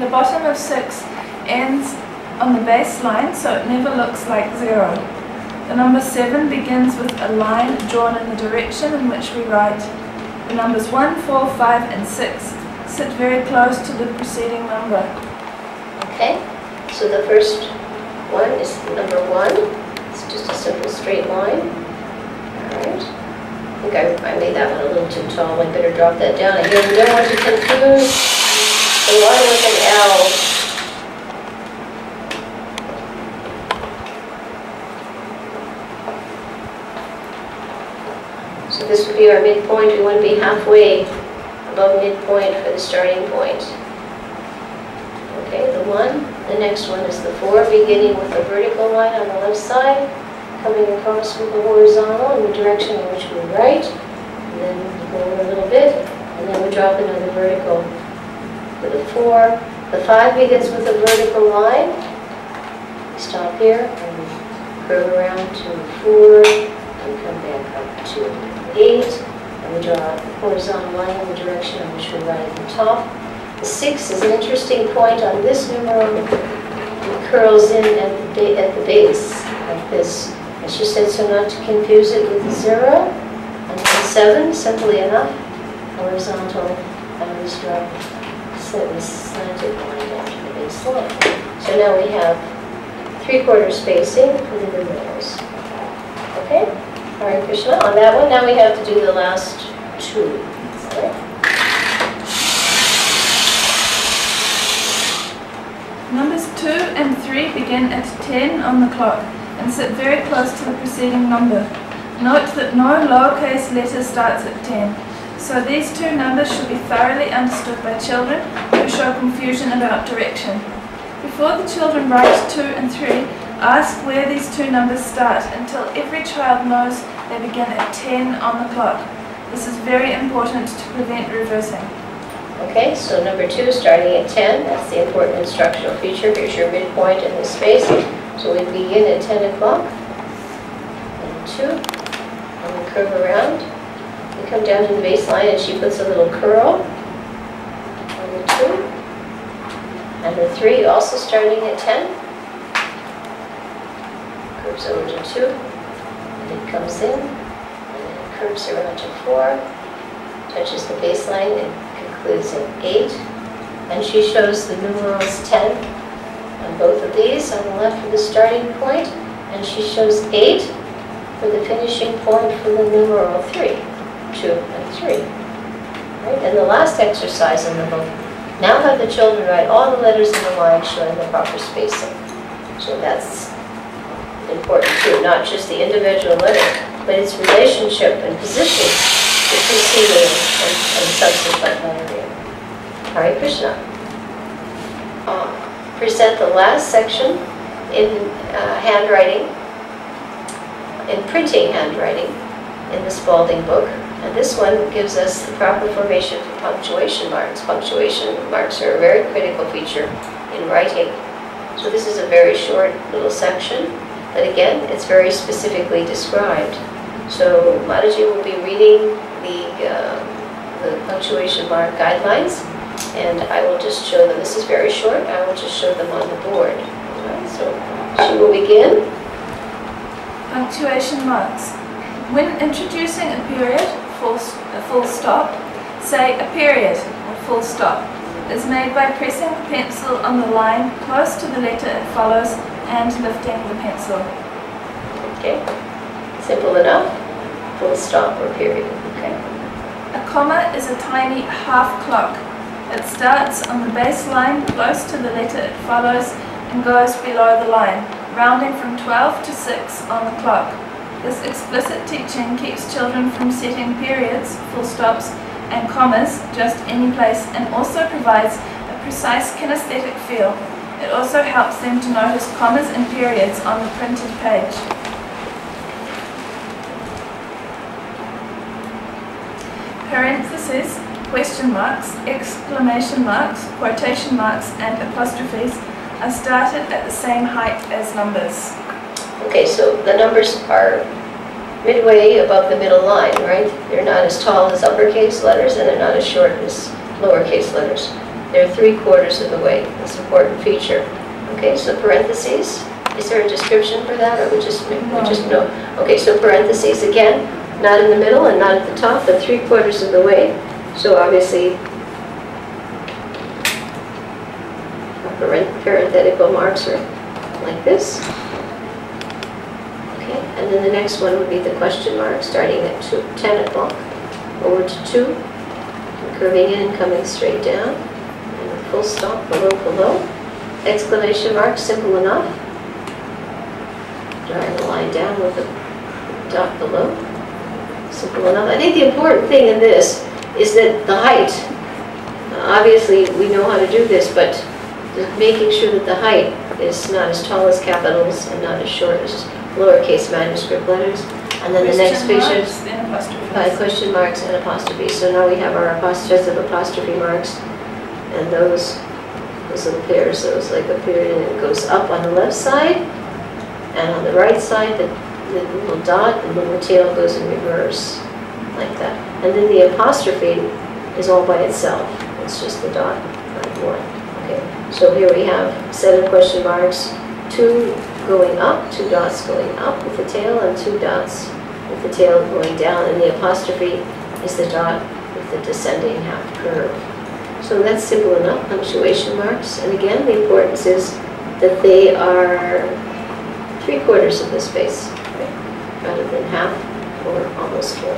The bottom of 6 ends on the base line, so it never looks like 0. The number 7 begins with a line drawn in the direction in which we write. The numbers 1, 4, 5, and 6 sit very close to the preceding number. Okay, so the first one is number 1. It's just a simple straight line. All right. I think I made that one a little too tall. I better drop that down. Again, we don't want to confuse the 1 with an L. So this would be our midpoint. We want to be halfway above midpoint for the starting point. Okay, the 1. The next one is the 4, beginning with a vertical line on the left side. coming across with the horizontal in the direction in which we write, and then we go over a little bit, and then we drop another vertical with a 4. The 5 begins with a vertical line. We stop here and curve around to 4, and come back up to 8, and we draw a horizontal line in the direction in which we write at the top. The 6 is an interesting point on this numeral. It curls in at the base, like this. And she said so not to confuse it with the 0. And then 7, simply enough, horizontal, and we drop a slanted line down to the base line. So now we have 3/4 spacing for the numerals. Okay? Hare Krishna. On that one, now we have to do the last 2. Okay? Numbers 2 and 3 begin at 10 on the clock and sit very close to the preceding number. Note that no lowercase letter starts at 10, so these two numbers should be thoroughly understood by children who show confusion about direction. Before the children write 2 and 3, ask where these two numbers start until every child knows they begin at 10 on the clock. This is very important to prevent reversing. Okay, so number 2 starting at 10, that's the important instructional feature. Here's your midpoint in this space. So we begin at 10 o'clock, and 2, and we curve around. We come down to the baseline and she puts a little curl on the 2, and the 3 also starting at 10. Curves over to 2, and it comes in, and then it curves around to 4, touches the baseline, and concludes at 8, and she shows the numerals 10 on both of these, on the left for the starting point, and she shows 8 for the finishing point for the numeral 3, 2 and 3. Right? And the last exercise in the book, now have the children write all the letters in the line showing the proper spacing. So that's important too, not just the individual letter, but its relationship and position to preceding and subsequent letter. Hare Krishna. Present the last section in handwriting, in printing handwriting in the Spalding book. And this one gives us the proper formation for punctuation marks. Punctuation marks are a very critical feature in writing. So this is a very short little section, but again, it's very specifically described. So Mataji will be reading the punctuation mark guidelines, and I will just show them. This is very short. I will just show them on the board. Right, so she will begin. Punctuation marks. When introducing a period, a full stop, say a period, or full stop, is made by pressing the pencil on the line close to the letter it follows and lifting the pencil. Okay, simple enough. Full stop or period. Okay. A comma is a tiny half clock. It starts on the base line close to the letter it follows and goes below the line, rounding from 12 to 6 on the clock. This explicit teaching keeps children from setting periods, full stops, and commas just any place, and also provides a precise kinesthetic feel. It also helps them to notice commas and periods on the printed page. Parentheses, question marks, exclamation marks, quotation marks, and apostrophes are started at the same height as numbers. Okay, so the numbers are midway above the middle line, right? They're not as tall as uppercase letters, and they're not as short as lowercase letters. They're 3/4 of the way. That's an important feature. Okay, so parentheses. Is there a description for that, or we just know? Okay, so parentheses again, not in the middle and not at the top, but 3/4 of the way. So obviously, parenthetical marks are like this. Okay, and then the next one would be the question mark, starting at 10 o'clock, over to 2, and curving in and coming straight down, and a full stop below. Exclamation mark, simple enough. Drawing the line down with the dot below. Simple enough. I think the important thing in this is that the height, obviously we know how to do this, but making sure that the height is not as tall as capitals and not as short as lowercase manuscript letters. And then the next Question picture marks, then apostrophes. by question marks and apostrophes. So now we have our sets of apostrophe marks, and those little pairs, those like a period, and it goes up on the left side, and on the right side, the little dot, and then the tail goes in reverse, like that. And then the apostrophe is all by itself. It's just the dot, not one. Okay. So here we have a set of question marks, 2 going up, 2 dots going up with the tail, and 2 dots with the tail going down, and the apostrophe is the dot with the descending half curve. So that's simple enough, punctuation marks. And again, the importance is that they are 3/4 of the space, right? Rather than half or almost full.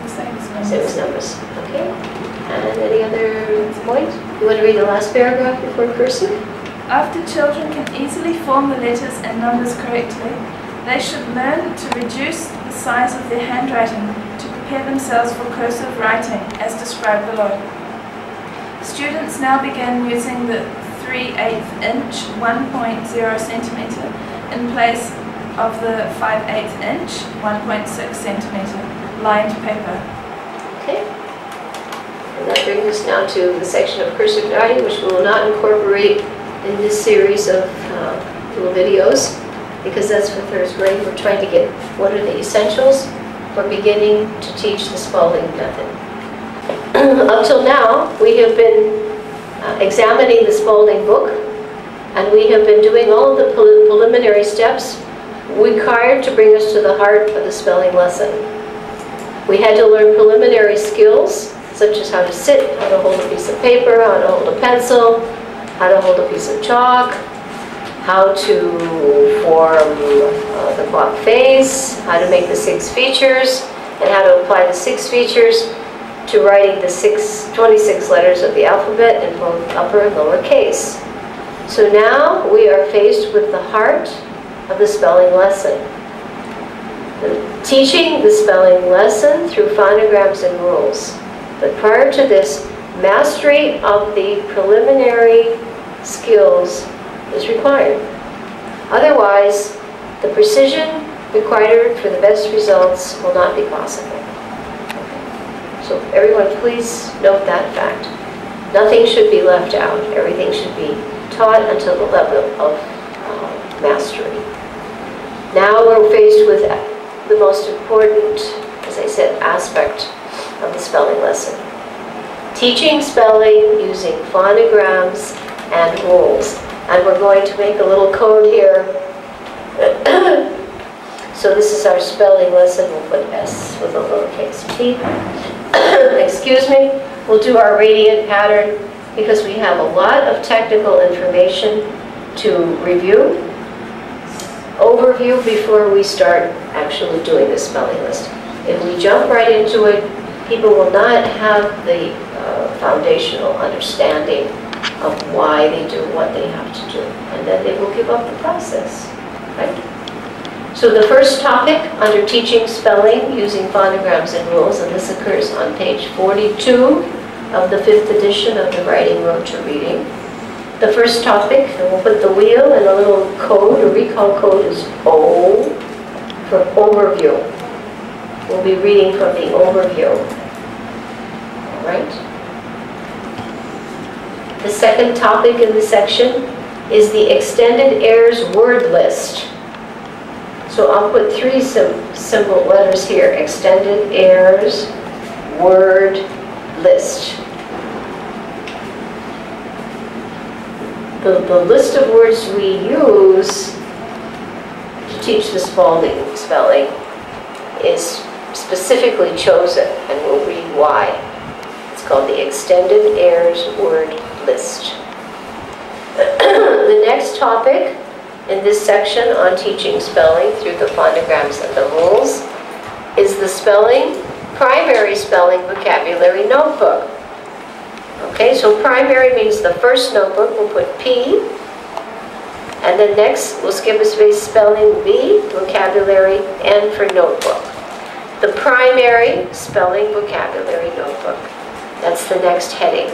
Same as Same as numbers. Okay. And any other point? You want to read the last paragraph before cursive? After children can easily form the letters and numbers correctly, they should learn to reduce the size of their handwriting to prepare themselves for cursive writing, as described below. Students now begin using the 3/8 inch 1.0 centimeter in place of the 5/8 inch 1.6 centimeter lined paper. Okay. And that brings us now to the section of cursive writing, which we will not incorporate in this series of little videos, because that's for third grade. We're trying to get what are the essentials for beginning to teach the Spalding method. Up till now, we have been examining the Spalding book, and we have been doing all of the preliminary steps required to bring us to the heart of the spelling lesson. We had to learn preliminary skills, such as how to sit, how to hold a piece of paper, how to hold a pencil, how to hold a piece of chalk, how to form the clock face, how to make the 6 features, and how to apply the 6 features to writing the 26 letters of the alphabet in both upper and lower case. So now we are faced with the heart of the spelling lesson. Teaching the spelling lesson through phonograms and rules. But prior to this, mastery of the preliminary skills is required. Otherwise, the precision required for the best results will not be possible. So everyone, please note that fact. Nothing should be left out. Everything should be taught until the level of mastery. Now we're faced with the most important, as I said, aspect of the spelling lesson. Teaching spelling using phonograms and rules. And we're going to make a little code here. So this is our spelling lesson. We'll put S with a lowercase t. Excuse me. We'll do our radiant pattern because we have a lot of technical information to review. Overview before we start actually doing the spelling list. If we jump right into it, people will not have the foundational understanding of why they do what they have to do, and then they will give up the process, right? So the first topic under teaching spelling using phonograms and rules, and this occurs on page 42 of the 5th edition of the Writing Road to Reading. The first topic, and we'll put the wheel and a little code, a recall code is O for overview. We'll be reading from the overview. All right. The second topic in the section is the extended heirs word list. So I'll put 3 symbol letters here. Extended heirs word list. The list of words we use to teach the Spalding spelling is specifically chosen, and we'll read why. It's called the Extended Heirs Word List. The next topic in this section on teaching spelling through the phonograms and the rules is the primary spelling vocabulary notebook. Okay, so primary means the first notebook, we'll put P, and then next we'll skip a space spelling V, vocabulary, N for notebook. The primary spelling vocabulary notebook. That's the next heading.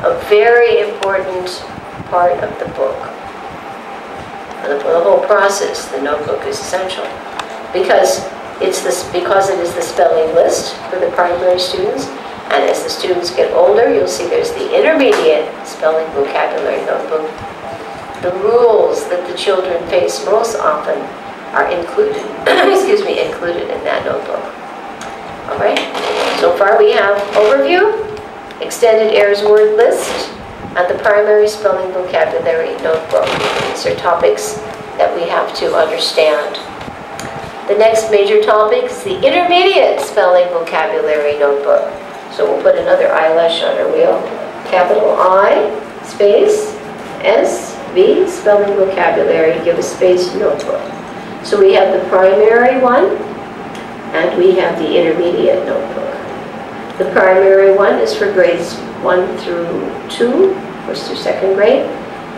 A very important part of the book. The whole process, the notebook is essential because it is the spelling list for the primary students. And as the students get older, you'll see there's the intermediate spelling vocabulary notebook. The rules that the children face most often are included, included in that notebook. All right, so far we have overview, extended Ayres word list, and the primary spelling vocabulary notebook. These are topics that we have to understand. The next major topic is the intermediate spelling vocabulary notebook. So we'll put another eyelash on our wheel. Capital I, space, S, V, spelling vocabulary, give a space, notebook. So we have the primary one, and we have the intermediate notebook. The primary one is for grades 1 through 2, first through second grade,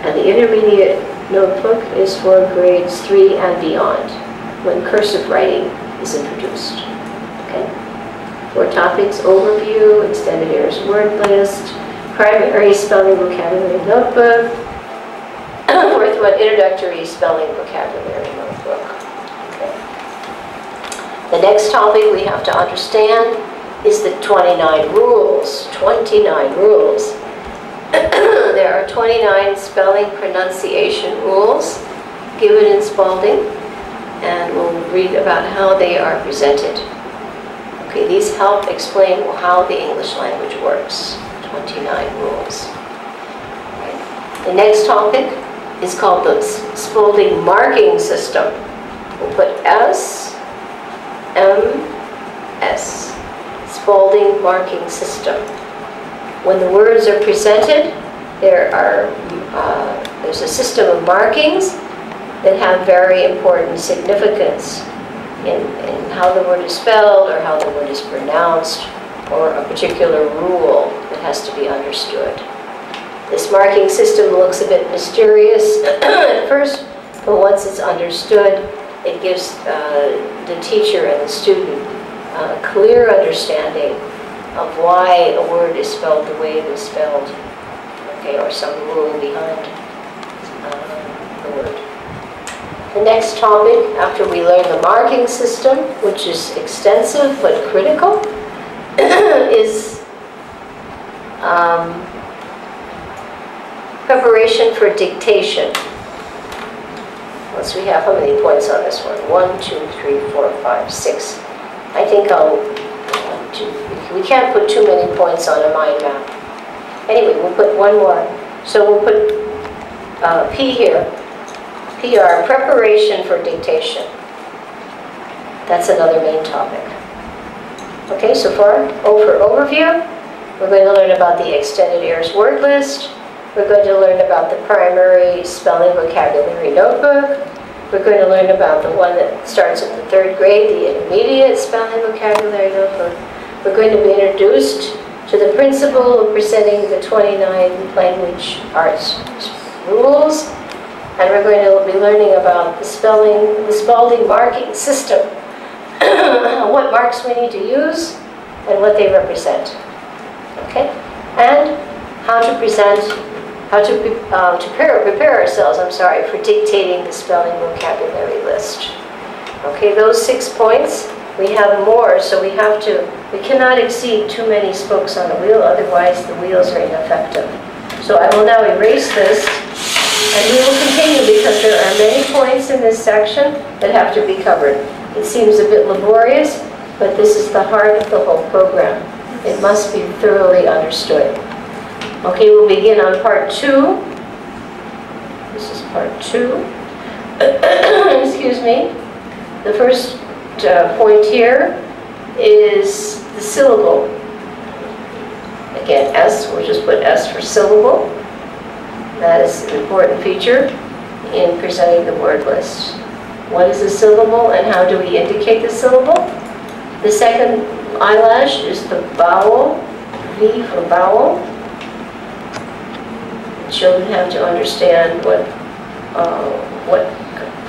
and the intermediate notebook is for grades 3 and beyond, when cursive writing is introduced. Okay? 4 topics: overview, extended Ayres word list, primary spelling vocabulary notebook, 4th one, introductory spelling vocabulary notebook. Okay. The next topic we have to understand is the 29 rules. 29 rules. There are 29 spelling pronunciation rules given in Spalding, and we'll read about how they are presented. Okay, these help explain how the English language works. 29 rules. Right. The next topic is called the Spalding marking system. We'll put S, M, S. Spalding marking system. When the words are presented, there's a system of markings that have very important significance in how the word is spelled or how the word is pronounced, or a particular rule that has to be understood. This marking system looks a bit mysterious at first, but once it's understood, it gives the teacher and the student a clear understanding of why a word is spelled the way it is spelled, okay, or some rule behind the word. The next topic, after we learn the marking system, which is extensive but critical, is preparation for dictation. Once we have, how many points on this one? 1, 2, 3, 4, 5, 6. I think we can't put too many points on a mind map. Anyway, we'll put one more. So we'll put P here. PR, preparation for dictation. That's another main topic. Okay, so far, for overview, we're going to learn about the extended Ayres word list. We're going to learn about the primary spelling vocabulary notebook. We're going to learn about the one that starts in the 3rd grade, the intermediate spelling vocabulary notebook. We're going to be introduced to the principle of presenting the 29 language arts rules. And we're going to be learning about the Spalding marking system, what marks we need to use, and what they represent. Okay, and how to prepare ourselves. For dictating the spelling vocabulary list. Okay, those 6 points. We have more, so we cannot exceed too many spokes on the wheel, otherwise the wheels are ineffective. So I will now erase this. And we will continue because there are many points in this section that have to be covered. It seems a bit laborious, but this is the heart of the whole program. It must be thoroughly understood. Okay, we'll begin on part 2. This is part 2. Excuse me. The first point here is the syllable. Again, S, we'll just put S for syllable. That is an important feature in presenting the word list. What is a syllable and how do we indicate the syllable? The second eyelash is the vowel, V for vowel. Children have to understand what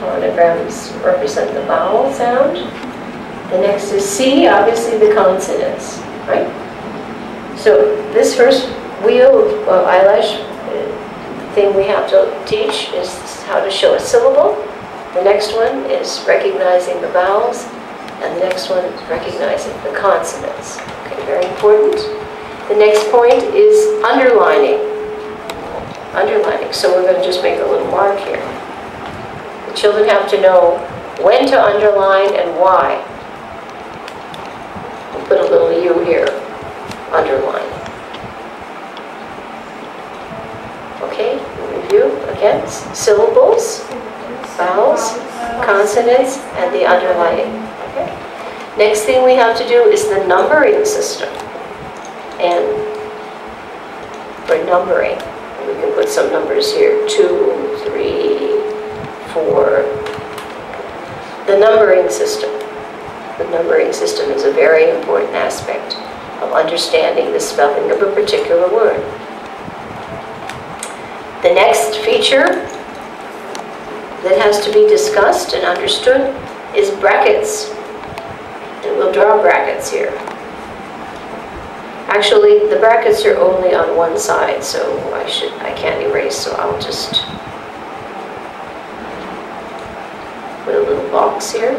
phonograms represent the vowel sound. The next is C, obviously the consonants, right? So this first wheel of eyelash thing we have to teach is how to show a syllable. The next one is recognizing the vowels, and the next one is recognizing the consonants. Okay, very important. The next point is underlining. Underlining. So we're going to just make a little mark here. The children have to know when to underline and why. We'll put a little U here. Underline. Okay, review again. Syllables, vowels, consonants, and the underlining. Okay. Next thing we have to do is the numbering system. And for numbering, we can put some numbers here. 2, 3, 4. The numbering system. The numbering system is a very important aspect of understanding the spelling of a particular word. The next feature that has to be discussed and understood is brackets. And we'll draw brackets here. Actually, the brackets are only on one side, so I can't erase, so I'll just put a little box here.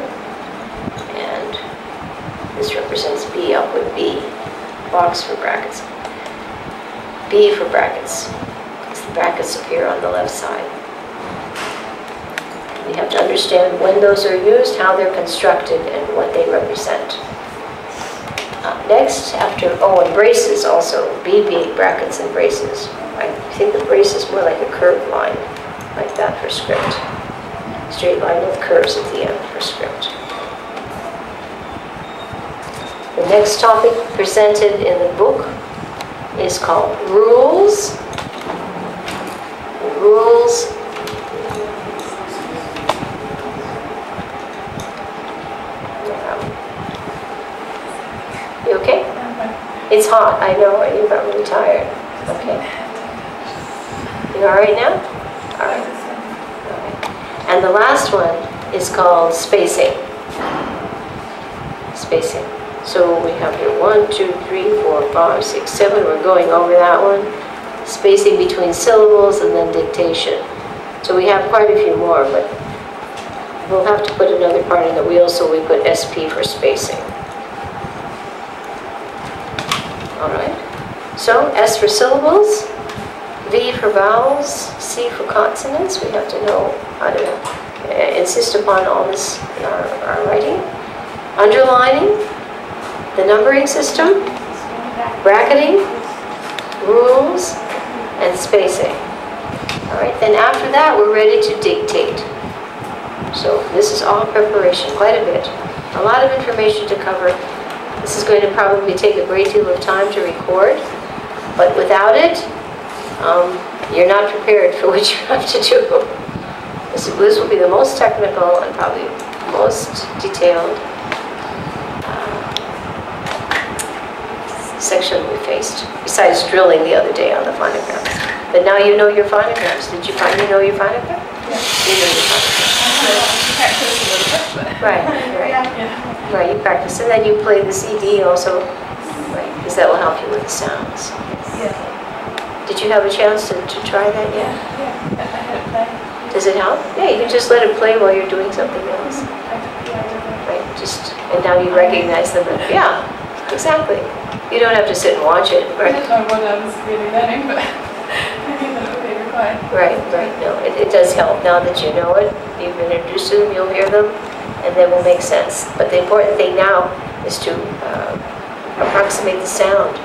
And this represents B. I'll put B. Box for brackets. B for brackets. Because the brackets appear on the left side. We have to understand when those are used, how they're constructed, and what they represent. Next, and braces also. BB, brackets and braces. I think the brace is more like a curved line, like that for script. Straight line with curves at the end for script. The next topic presented in the book is called rules. Rules. You okay? It's hot, I know, you're probably tired. Okay. You all right now? All right. And the last one is called spacing. Spacing. So we have here 1, 2, 3, 4, 5, 6, 7. We're going over that one. Spacing between syllables and then dictation. So we have quite a few more, but we'll have to put another part in the wheel, so we put SP for spacing. All right. So S for syllables, V for vowels, C for consonants. We have to know how to insist upon all this in our writing. Underlining, the numbering system, bracketing, rules, and spacing. All right, then after that, we're ready to dictate. So this is all preparation, quite a bit. A lot of information to cover. This is going to probably take a great deal of time to record, but without it, you're not prepared for what you have to do. This will be the most technical and probably most detailed section we faced, besides drilling the other day on the phonograms. But now you know your phonograms. Did you find you know your phonogram? Yeah. You know your phonograms. Practice a little bit, but Right. yeah. Right, you practice, and then you play the CD also, right, because that will help you with the sounds. Yeah. Did you have a chance to try that yet? Yeah. I had it play. Does it help? Yeah, you can just let it play while you're doing something else. Right, and now you recognize them. Yeah, exactly. You don't have to sit and watch it. I didn't know what I was really learning, but I knew that it would be required. Right. No, it does help. Now that you know it, you've been introduced to them, you'll hear them, and they will make sense. But the important thing now is to approximate the sound,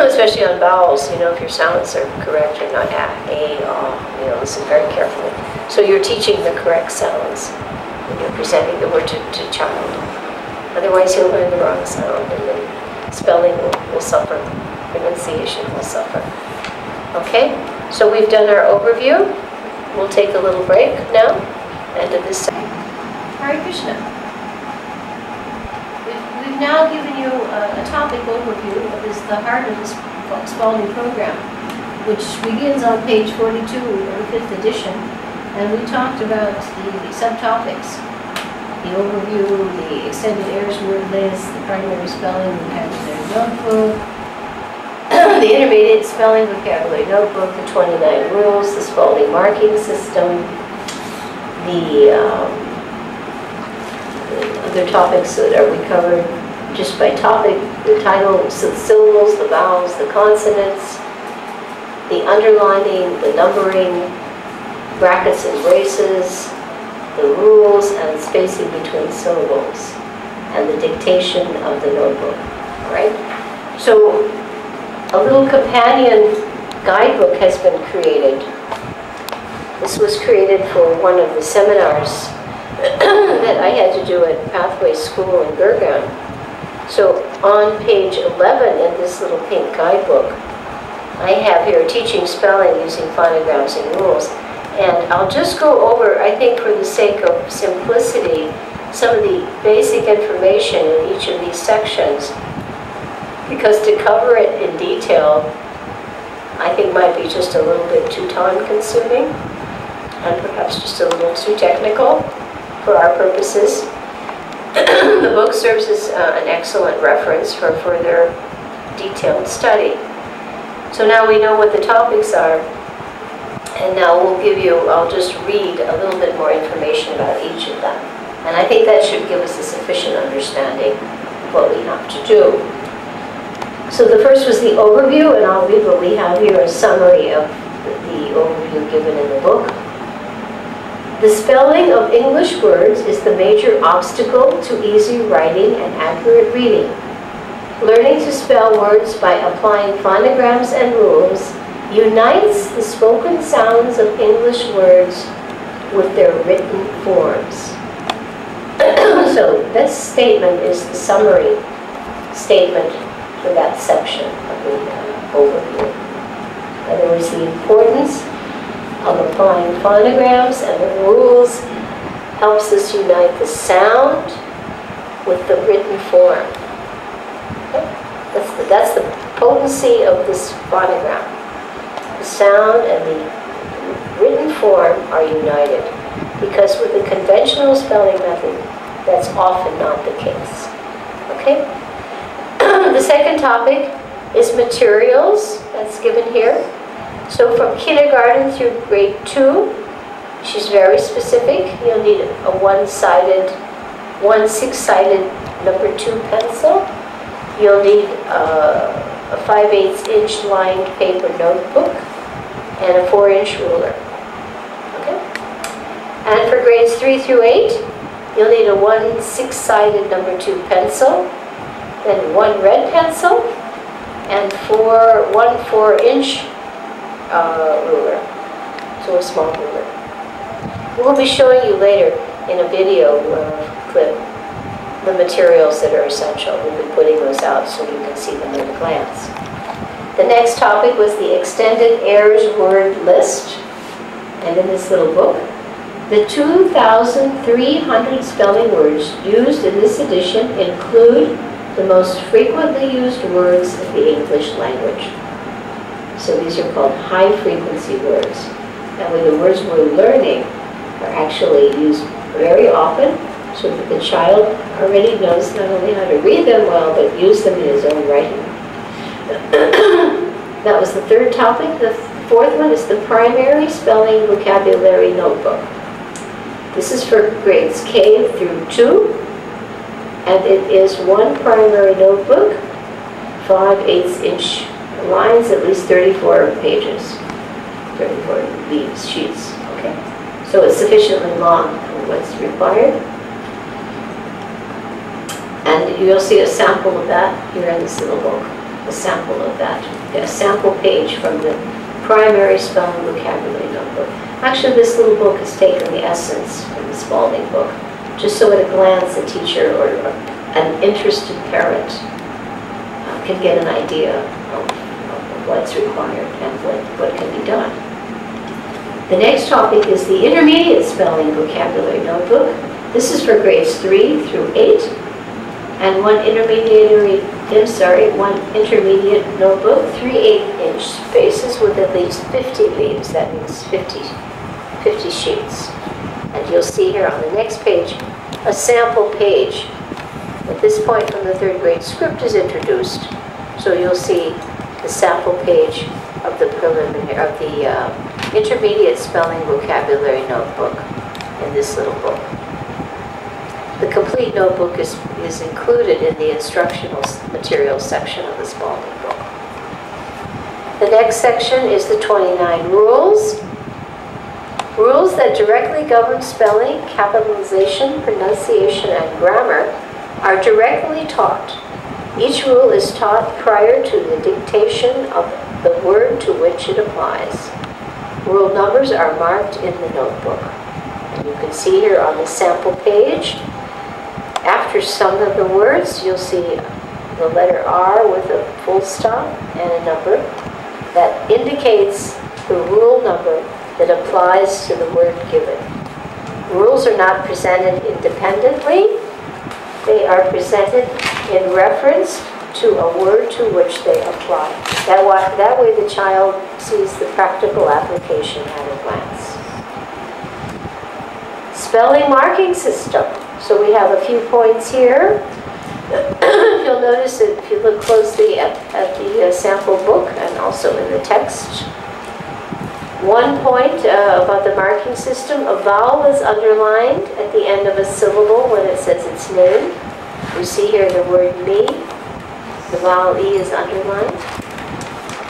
especially on vowels. If your sounds are correct or not, listen very carefully. So you're teaching the correct sounds when you're presenting the word to child. Otherwise, he'll learn the wrong sound, and then spelling will suffer, pronunciation will suffer. Okay, so we've done our overview. We'll take a little break now, end of this session. Hare Krishna. We've now given you a topic overview of the heart of this Spalding program, which begins on page 42 of the 5th edition, and we talked about the subtopics. The overview, the extended errors word list, the primary spelling vocabulary notebook, the intermediate spelling vocabulary notebook, the 29 rules, the Spalding marking system, the other topics that we covered just by topic, the title, the syllables, the vowels, the consonants, the underlining, the numbering, brackets and braces, the rules and spacing between syllables, and the dictation of the notebook. All right? So a little companion guidebook has been created. This was created for one of the seminars that I had to do at Pathway School in Gurgaon. So on page 11 in this little pink guidebook, I have here teaching spelling using phonograms and rules. And I'll just go over, I think for the sake of simplicity, some of the basic information in each of these sections, because to cover it in detail, I think might be just a little bit too time-consuming, and perhaps just a little too technical for our purposes. The book serves as an excellent reference for further detailed study. So now we know what the topics are, and now I'll just read a little bit more information about each of them. And I think that should give us a sufficient understanding of what we have to do. So the first was the overview, and I'll read what we have here, a summary of the overview given in the book. The spelling of English words is the major obstacle to easy writing and accurate reading. Learning to spell words by applying phonograms and rules unites the spoken sounds of English words with their written forms. So this statement is the summary statement for that section of the overview. In other words, the importance of applying phonograms and the rules helps us unite the sound with the written form. Okay? That's the potency of this phonogram. The sound and the written form are united, because with the conventional spelling method, that's often not the case. Okay? The second topic is materials, that's given here. So from kindergarten through grade 2, she's very specific. You'll need a one 6-sided number 2 pencil. You'll need a 5/8" lined paper notebook and a 4-inch ruler. Okay? And for grades 3 through 8, you'll need a one 6-sided number 2 pencil, then one red pencil, and one 4-inch ruler, so a small ruler. We'll be showing you later in a video clip the materials that are essential. We'll be putting those out so you can see them at a glance. The next topic was the extended Ayres word list, and in this little book, the 2,300 spelling words used in this edition include the most frequently used words in the English language. So these are called high-frequency words. And when the words we're learning are actually used very often, so that the child already knows not only how to read them well, but use them in his own writing. That was the third topic. The fourth one is the primary spelling vocabulary notebook. This is for grades K through 2, and it is one primary notebook, 5/8" lines, at least 34 pages, 34 leaves, sheets. Okay, so it's sufficiently long for what's required. And you'll see a sample of that here in this little book, a sample of that, a sample page from the primary spelling vocabulary notebook. Actually, this little book has taken the essence from the Spalding book, just so at a glance a teacher or an interested parent can get an idea of what's required and what can be done. The next topic is the intermediate spelling vocabulary notebook. This is for grades 3 through 8, and one intermediate notebook, 3/8" spaces with at least 50 leaves. That means 50 sheets. And you'll see here on the next page a sample page. At this point from the 3rd grade script is introduced, so you'll see the sample page of the intermediate spelling vocabulary notebook. in this little book. The complete notebook is included in the instructional materials section of the Spalding book. The next section is the 29 rules. Rules that directly govern spelling, capitalization, pronunciation, and grammar are directly taught. Each rule is taught prior to the dictation of the word to which it applies. Rule numbers are marked in the notebook. And you can see here on the sample page, after some of the words, you'll see the letter R with a full stop and a number that indicates the rule number that applies to the word given. Rules are not presented independently. They are presented in reference to a word to which they apply. That way the child sees the practical application at a glance. Spelling marking system. So we have a few points here. You'll notice that if you look closely at the sample book and also in the text, one point about the marking system, a vowel is underlined at the end of a syllable when it says its name. You see here the word me, the vowel E is underlined.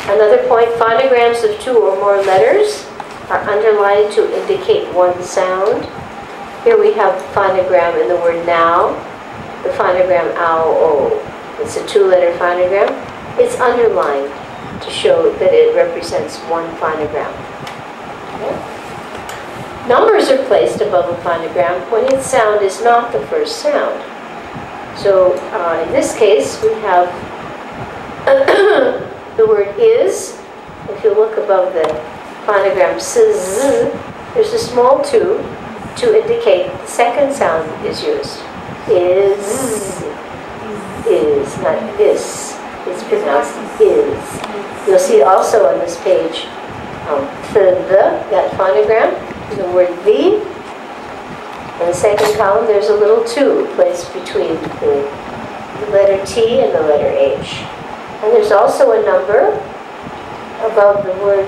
Another point, phonograms of 2 or more letters are underlined to indicate one sound. Here we have phonogram in the word now, the phonogram ow-o. It's a 2-letter phonogram. It's underlined to show that it represents one phonogram. Okay. Numbers are placed above a phonogram when its sound is not the first sound. So in this case, we have the word is. If you look above the phonogram sz, there's a small 2 to indicate the second sound is used. Is, not is. It's pronounced is. You'll see also on this page that phonogram, the word the. In the second column, there's a little 2 placed between the letter T and the letter H. And there's also a number above the word,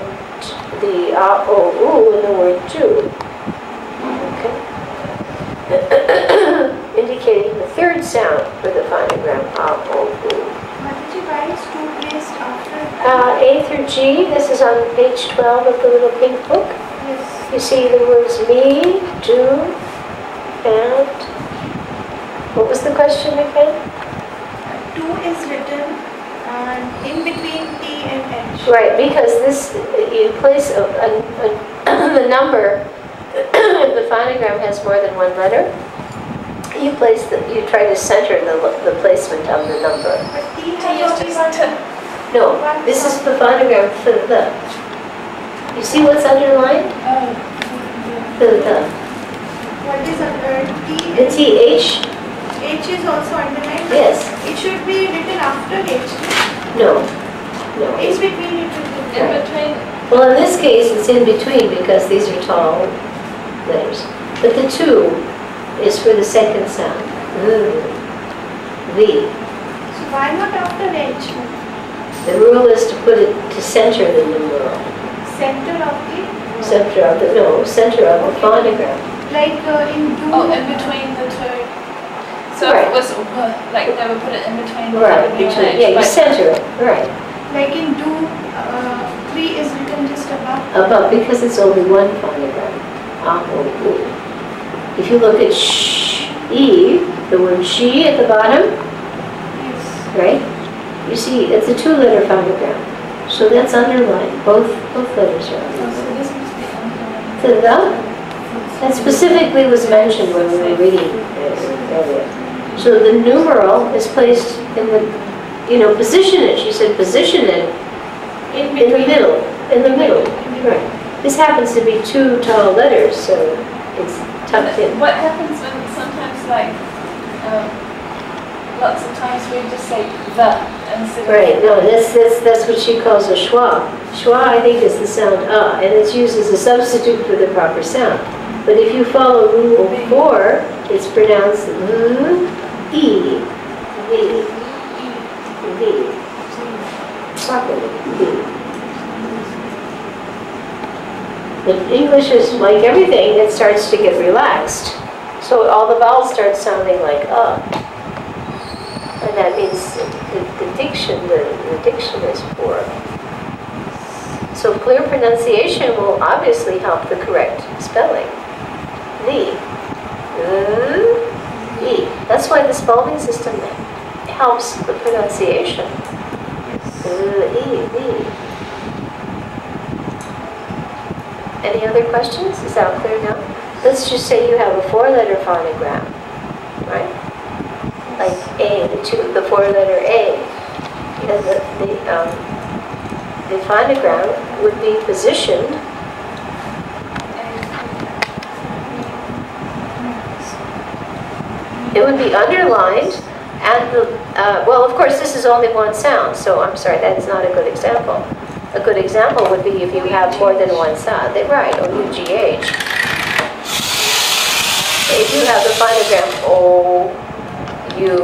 the A-O-U in the word to. Okay. Indicating the third sound for the phonogram A-O-U. What did you guys two placed after? A through G, this is on page 12 of the little pink book. Yes. You see the words me, do, and what was the question again? 2 is written and in between T and H. Right, because this, you place the number, if the phonogram has more than one letter, you try to center the placement of the number. But T T has is only just one. No, this is the phonogram for the. You see what's underlined? The. What is under T? The TH? H is also underlined. Yes. It should be written after H. No. It's between it. In between. Well, in this case, it's in between because these are tall letters. But the 2 is for the second sound. The. So why not after H? The rule is to put it to center the numeral. Center of the. Center of the phonogram. Like in do. Oh, in between the 2. So Right. it was like they would put it in between. Right, W and between, H, yeah, you but- center it, right. Like in do, 3 is written just above. Above, because it's only one phonogram. Ah-o-u. If you look at E, the word she at the bottom, Yes. right? You see, it's a 2-letter phonogram. So that's underlined. Both letters are So underlined. this must be underlined. So that specifically was mentioned when we were reading earlier. So the numeral is placed in the, position it. She said position it in the middle. In the middle. Right. This happens to be 2 tall letters, so it's tucked in. What happens when sometimes lots of times we just say the instead of Right, no, that's what she calls a schwa. Schwa, I think, is the sound and it's used as a substitute for the proper sound. But if you follow rule 4, it's pronounced E, V, properly, V. The English is like everything, it starts to get relaxed. So all the vowels start sounding like and that means the diction is poor. So clear pronunciation will obviously help the correct spelling. The, e. That's why the spelling system helps the pronunciation. The. Any other questions? Is that clear now? Let's just say you have a 4-letter phonogram, right? Like A, the 4-letter A. And the phonogram would be positioned it would be underlined and well, of course, this is only one sound, so I'm sorry, that's not a good example. A good example would be if you have more than one sound. Right, or UGH. If you have the phonogram O, U,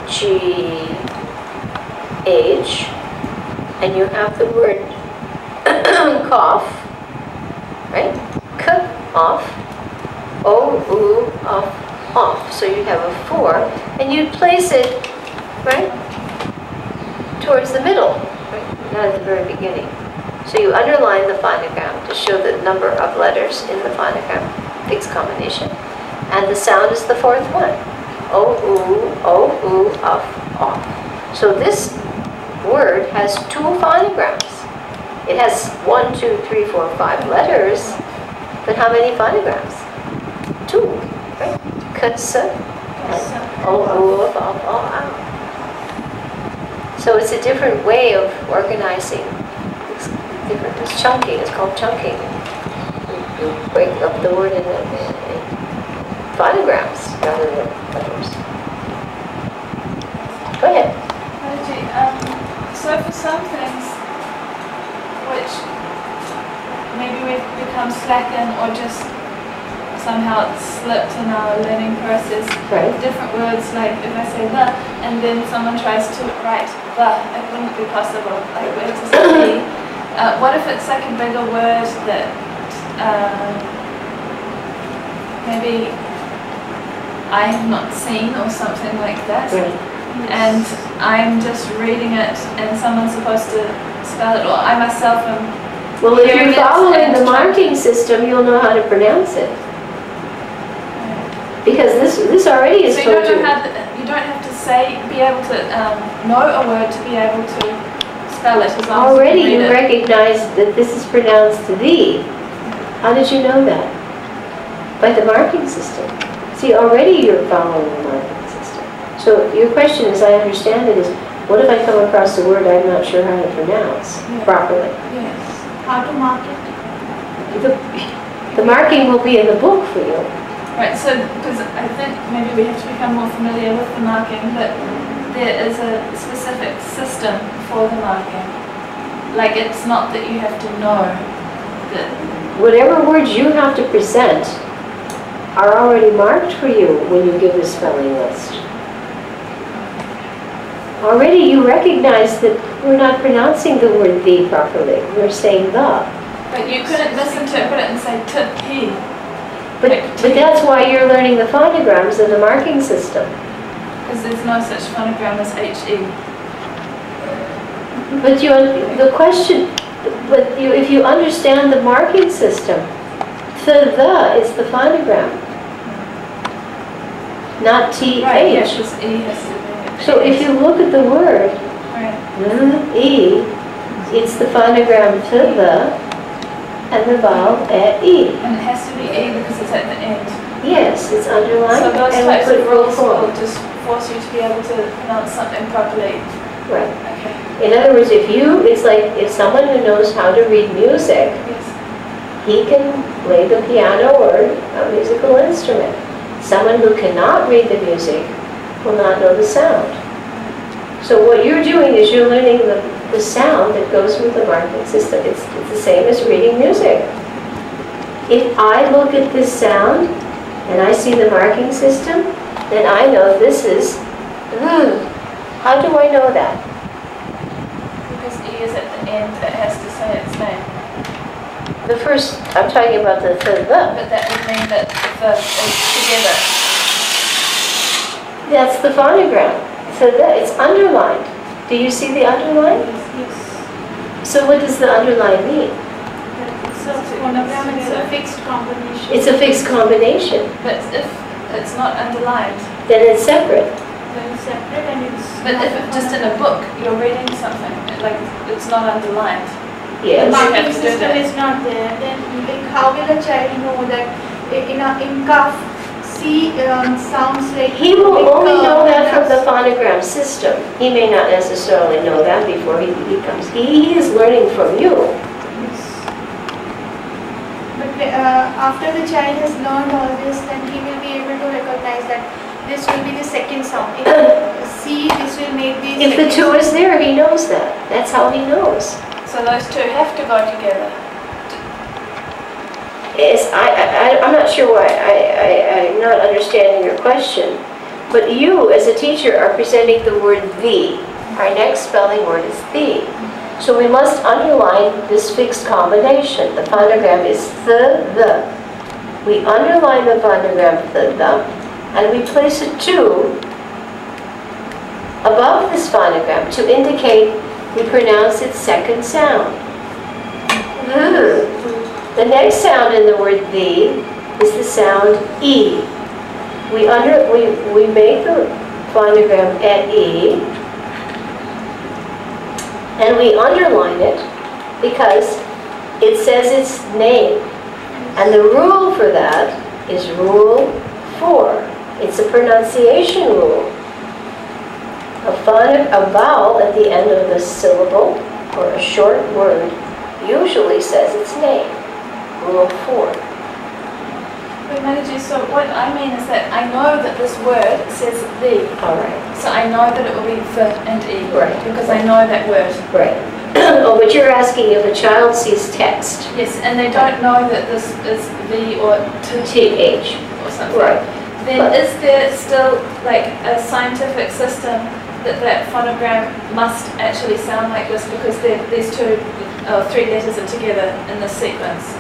G, H, and you have the word cough, right? K, off, O, U, off. So you have a 4, and you place it, right, towards the middle, right? Not at the very beginning. So you underline the phonogram to show the number of letters in the phonogram, fixed combination. And the sound is the 4th one. O, U, off. So this word has 2 phonograms. It has 1, 2, 3, 4, 5 letters, but how many phonograms? 2, right? K, and O, off. So it's a different way of organizing. It's chunking. It's called chunking. You break up the word in phonograms rather than letters. Go ahead. So for some things which maybe we've become slack in or just somehow it's slipped in our learning process, right. Different words, like if I say the and then someone tries to write the, it wouldn't be possible. Like where to say what if it's like a bigger word that maybe I have not seen or something like that, Right. and I'm just reading it and someone's supposed to spell it, or I myself am. Well, if hearing you're it following and the trying- marking system, you'll know how to pronounce it. Because this already is So you told don't you. know you don't have to be able to know a word to be able to spell it as long Already as you you read it. recognize that this is pronounced the. How did you know that? By the marking system. See, already you're following the marking system. So your question, as I understand it, is what if I come across a word I'm not sure how to pronounce properly? Yes. How to mark it? The marking will be in the book for you. Right, so because I think maybe we have to become more familiar with the marking, but there is a specific system for the marking. Like it's not that you have to know that. Whatever words you have to present are already marked for you when you give the spelling list. Already you recognize that we're not pronouncing the word the properly. We're saying the. But you couldn't misinterpret it and say he. But that's why you're learning the phonograms and the marking system. Because there's no such phonogram as HE. But if you understand the marking system, the is the phonogram, not TH. Right, yes, because E has to be. So if you look at the word, Right. E, it's the phonogram the, and the vowel E. And it has to be E because it's at the end. Yes, it's underlined So those and types we of put rules full will just force you to be able to pronounce something properly. Right. Okay. In other words, it's like if someone who knows how to read music, Yes. he can play the piano or a musical instrument. Someone who cannot read the music will not know the sound. So what you're doing is you're learning the sound that goes with the marking system. It's the same as reading music. If I look at this sound and I see the marking system, then I know this is How do I know that? Because E is at the end, it has to say its name. The first, I'm talking about the th. But that would mean that the is together. That's the phonogram. So it's underlined. Do you see the underline? Yes. So what does the underline mean? It's a phonogram, it's a fixed combination. It's a fixed combination. But if it's not underlined, Then it's separate. Then it's separate and it's. but if it's just in a book, you're reading something, like it's not underlined. The Yes. mark- marking have to do system that. is not there, then like how will a child know that in kaf C sounds like He will big only know curve that and from the that's- phonogram system. He may not necessarily know that before he comes. He is learning from you. Yes. But after the child has learned all this, then he will be able to recognize that this will be the second sound. If C, this will make the If the second two is there, he knows that. That's how he knows. So those two have to go together. I'm not sure why I'm not understanding your question, but you as a teacher are presenting the word the. Our next spelling word is the. So we must underline this fixed combination. The phonogram is the. We underline the phonogram the, and we place a 2 above this phonogram to indicate we pronounce its second sound. The next sound in the word the is the sound E. We make the phonogram at E, and we underline it because it says its name. And the rule for that is rule 4. It's a pronunciation rule. A vowel at the end of the syllable or a short word usually says its name. Rule 4. Wait, Manaji, so what I mean is that I know that this word says the. All right. So I know that it will be the and e. Right. Because I know that word. Right. Oh, but you're asking if a child sees text. Yes, and they don't know that this is the or TH. or something. Right. Then is there still like a scientific system that phonogram must actually sound like this because these two or 3 letters are together in this sequence?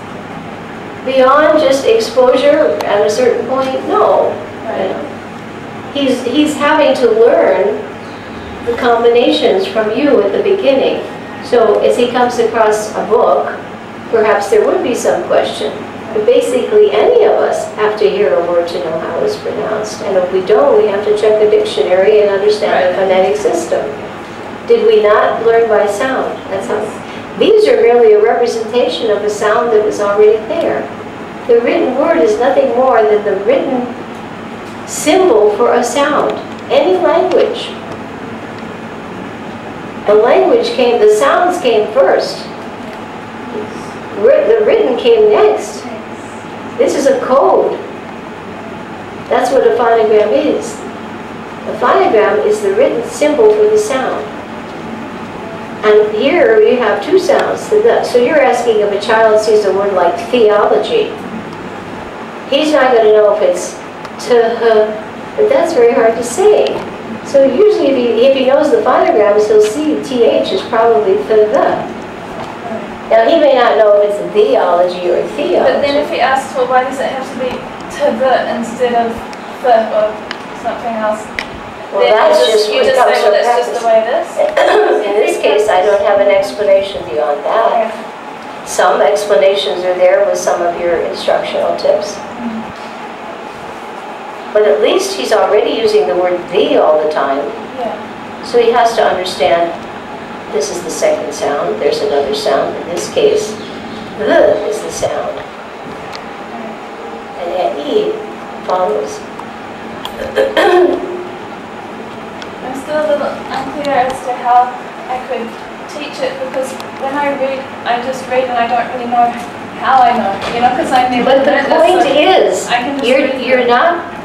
Beyond just exposure at a certain point, no. Right. He's having to learn the combinations from you at the beginning. So as he comes across a book, perhaps there would be some question. But basically, any of us have to hear a word to know how it's pronounced. And if we don't, we have to check the dictionary and understand the phonetic system. Did we not learn by sound? That's how. These are merely a representation of a sound that was already there. The written word is nothing more than the written symbol for a sound. Any language. The sounds came first. The written came next. This is a code. That's what a phonogram is. A phonogram is the written symbol for the sound. And here you have 2 sounds. So you're asking if a child sees a word like theology. He's not going to know if it's but that's very hard to say. So usually if he knows the phonograms, he'll see TH is probably the. Now he may not know if it's theology or theology. But then if he asks, well, why does it have to be to the instead of the or something else? Well, then that's you just what say, comes well, from that's just the way it is. In this case, I don't have an explanation beyond that. Some explanations are there with some of your instructional tips. But at least he's already using the word the all the time. Yeah. So he has to understand this is the second sound, there's another sound. In this case, the is the sound. And that E follows. I'm still a little unclear as to how I could teach it because when I read, I just read and I don't really know how I know, because I never But the learned point this, so is, I can just read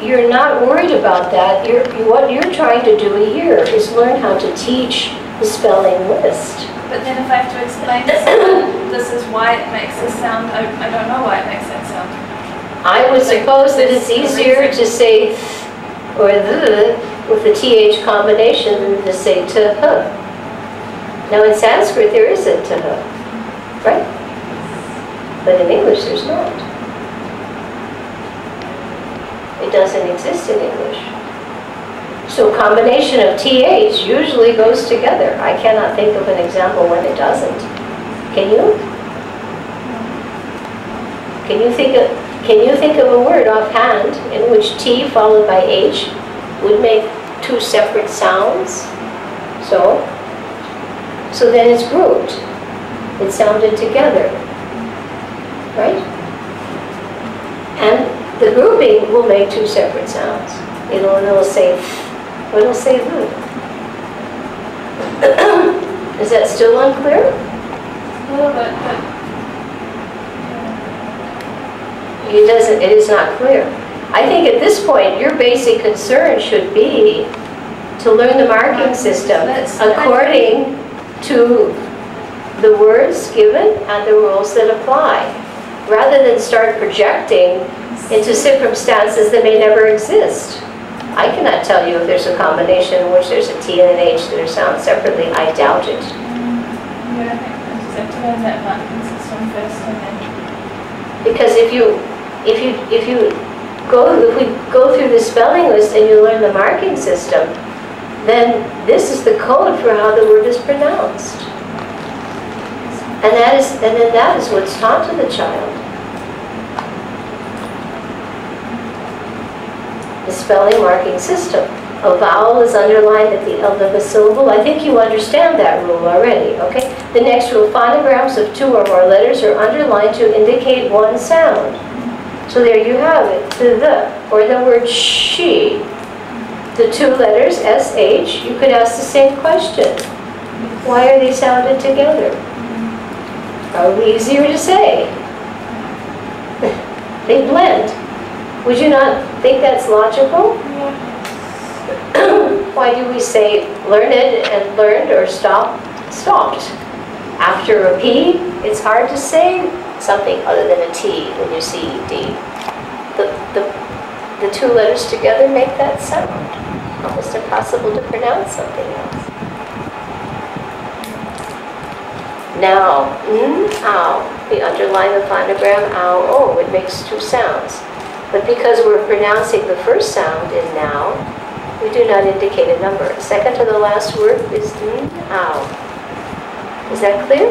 you're not worried about that. What you're trying to do here is learn how to teach the spelling list. But then if I have to explain to someone, this is why it makes this sound, I don't know why it makes that sound. I would suppose that it's easier to say th or the with the TH combination than to say to huh. Now in Sanskrit there is a to huh, right? But in English, there's not. It doesn't exist in English. So a combination of TH usually goes together. I cannot think of an example when it doesn't. Can you? Can you think of a word offhand in which T followed by H would make two separate sounds? So then it's grouped. It sounded together, right? And the grouping will make two separate sounds. It'll say th, or it'll say th. Is that still unclear? A little bit, but It is not clear. I think at this point, your basic concern should be to learn the marking system according to the words given and the rules that apply, rather than start projecting into circumstances that may never exist. I cannot tell you if there's a combination in which there's a T and an H that are sound separately. I doubt it. yeah, I think I just have to learn that marking system first and then. Because if we go through the spelling list and you learn the marking system, then this is the code for how the word is pronounced. And then that is what's taught to the child. The spelling marking system. A vowel is underlined at the end of a syllable. I think you understand that rule already, okay? The next rule, phonograms of two or more letters are underlined to indicate one sound. So there you have it, the, or the word she. The two letters, SH, you could ask the same question. Why are they sounded together? Probably easier to say. They blend. Would you not think that's logical? Why do we say learned and learned or stopped? After a P, it's hard to say something other than a T when you see D. The two letters together make that sound. Almost impossible to pronounce something else. Now, ow. We underline the phonogram ow, oh, it makes two sounds. But because we're pronouncing the first sound in now, we do not indicate a number. Second to the last word is ow. Is that clear?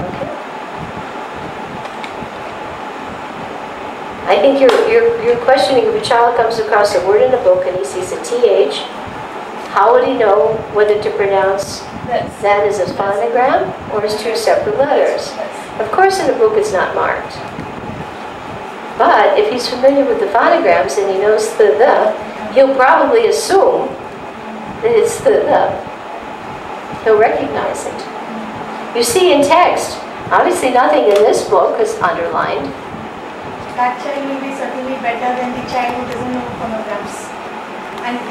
Okay. I think you're questioning if a child comes across a word in a book and he sees a TH, how would he know whether to pronounce that as a phonogram or as two separate letters? Of course in a book it's not marked. But if he's familiar with the phonograms and he knows the, he'll probably assume that it's the. He'll recognize it. You see in text, obviously nothing in this book is underlined. That child will be certainly better than the child who doesn't know phonograms.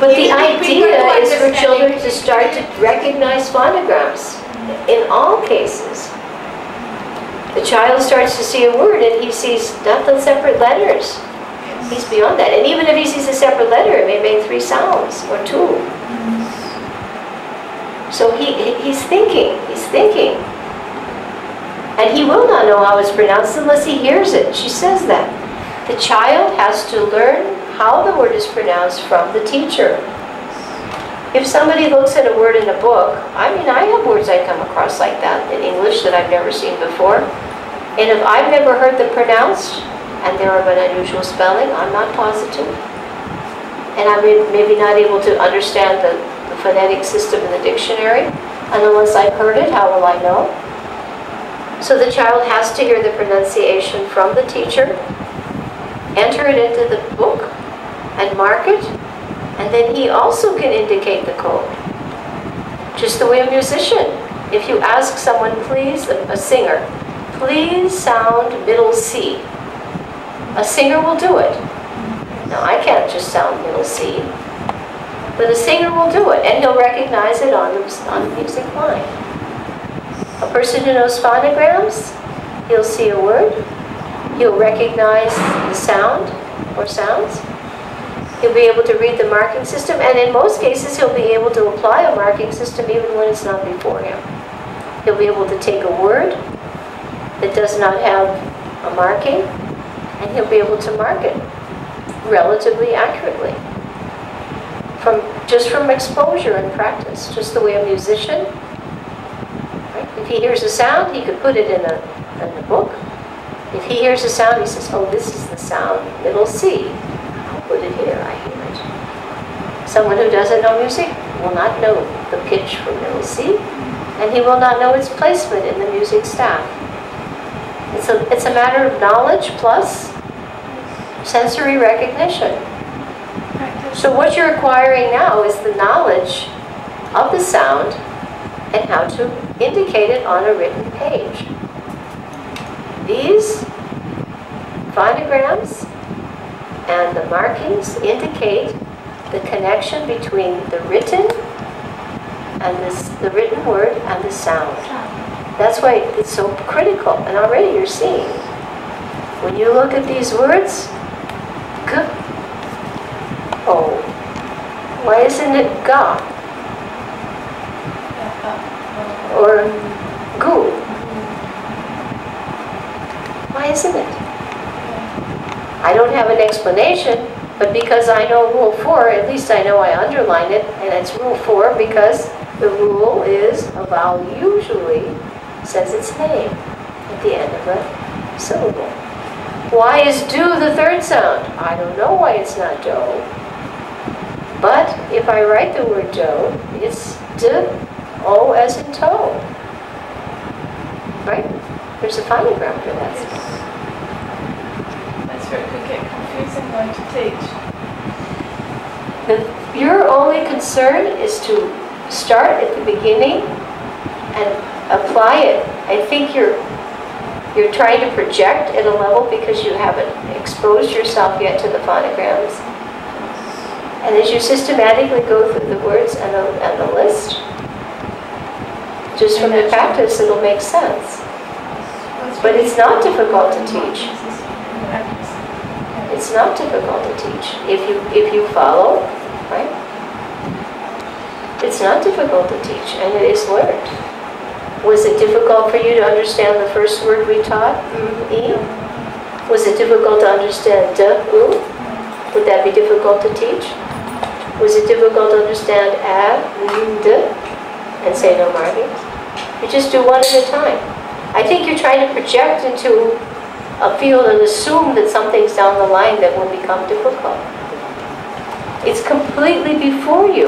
But the idea is for children to start to recognize phonograms in all cases. The child starts to see a word and he sees not the separate letters. He's beyond that. And even if he sees a separate letter, it may make three sounds or two. So he's thinking. And he will not know how it's pronounced unless he hears it. She says that. The child has to learn how the word is pronounced from the teacher. If somebody looks at a word in a book, I have words I come across like that in English that I've never seen before. And if I've never heard them pronounced, and they're of an unusual spelling, I'm not positive. And I'm maybe not able to understand the phonetic system in the dictionary. And unless I've heard it, how will I know? So the child has to hear the pronunciation from the teacher, enter it into the book, and mark it. And then he also can indicate the code. Just the way a musician. If you ask someone, please, a singer, please sound middle C. A singer will do it. Now, I can't just sound middle C. But a singer will do it, and he'll recognize it on the music line. A person who knows phonograms, he'll see a word, he'll recognize the sound or sounds, he'll be able to read the marking system, and in most cases he'll be able to apply a marking system even when it's not before him. He'll be able to take a word that does not have a marking, and he'll be able to mark it relatively accurately. Just from exposure and practice, just the way a musician, right? If he hears a sound, he could put it in a book. If he hears a sound, he says, oh, this is the sound, middle C. I'll put it here, I hear it. Someone who doesn't know music will not know the pitch for middle C, and he will not know its placement in the music staff. It's a matter of knowledge plus sensory recognition. So what you're acquiring now is the knowledge of the sound and how to indicate it on a written page. These phonograms and the markings indicate the connection between the written and the written word and the sound. That's why it's so critical. And already you're seeing, when you look at these words, g, oh, why isn't it ga? Or gu? Why isn't it? I don't have an explanation, but because I know Rule 4, at least I know I underline it, and it's Rule 4 because the rule is a vowel usually says its name at the end of a syllable. Why is do the third sound? I don't know why it's not do. But if I write the word do, it's d, o as in toe. Right? There's a phonogram for that. That's where it could get confusing going to teach. Your only concern is to start at the beginning and apply it. I think you're trying to project at a level because you haven't exposed yourself yet to the phonograms. And as you systematically go through the words and the list, just from the practice, it'll make sense. But it's not difficult to teach. It's not difficult to teach if you follow, right? It's not difficult to teach, and it is learned. Was it difficult for you to understand the first word we taught, e? Was it difficult to understand d, u? Would that be difficult to teach? Was it difficult to understand a, d, and say no markings? You just do one at a time. I think you're trying to project into a field and assume that something's down the line that will become difficult. It's completely before you.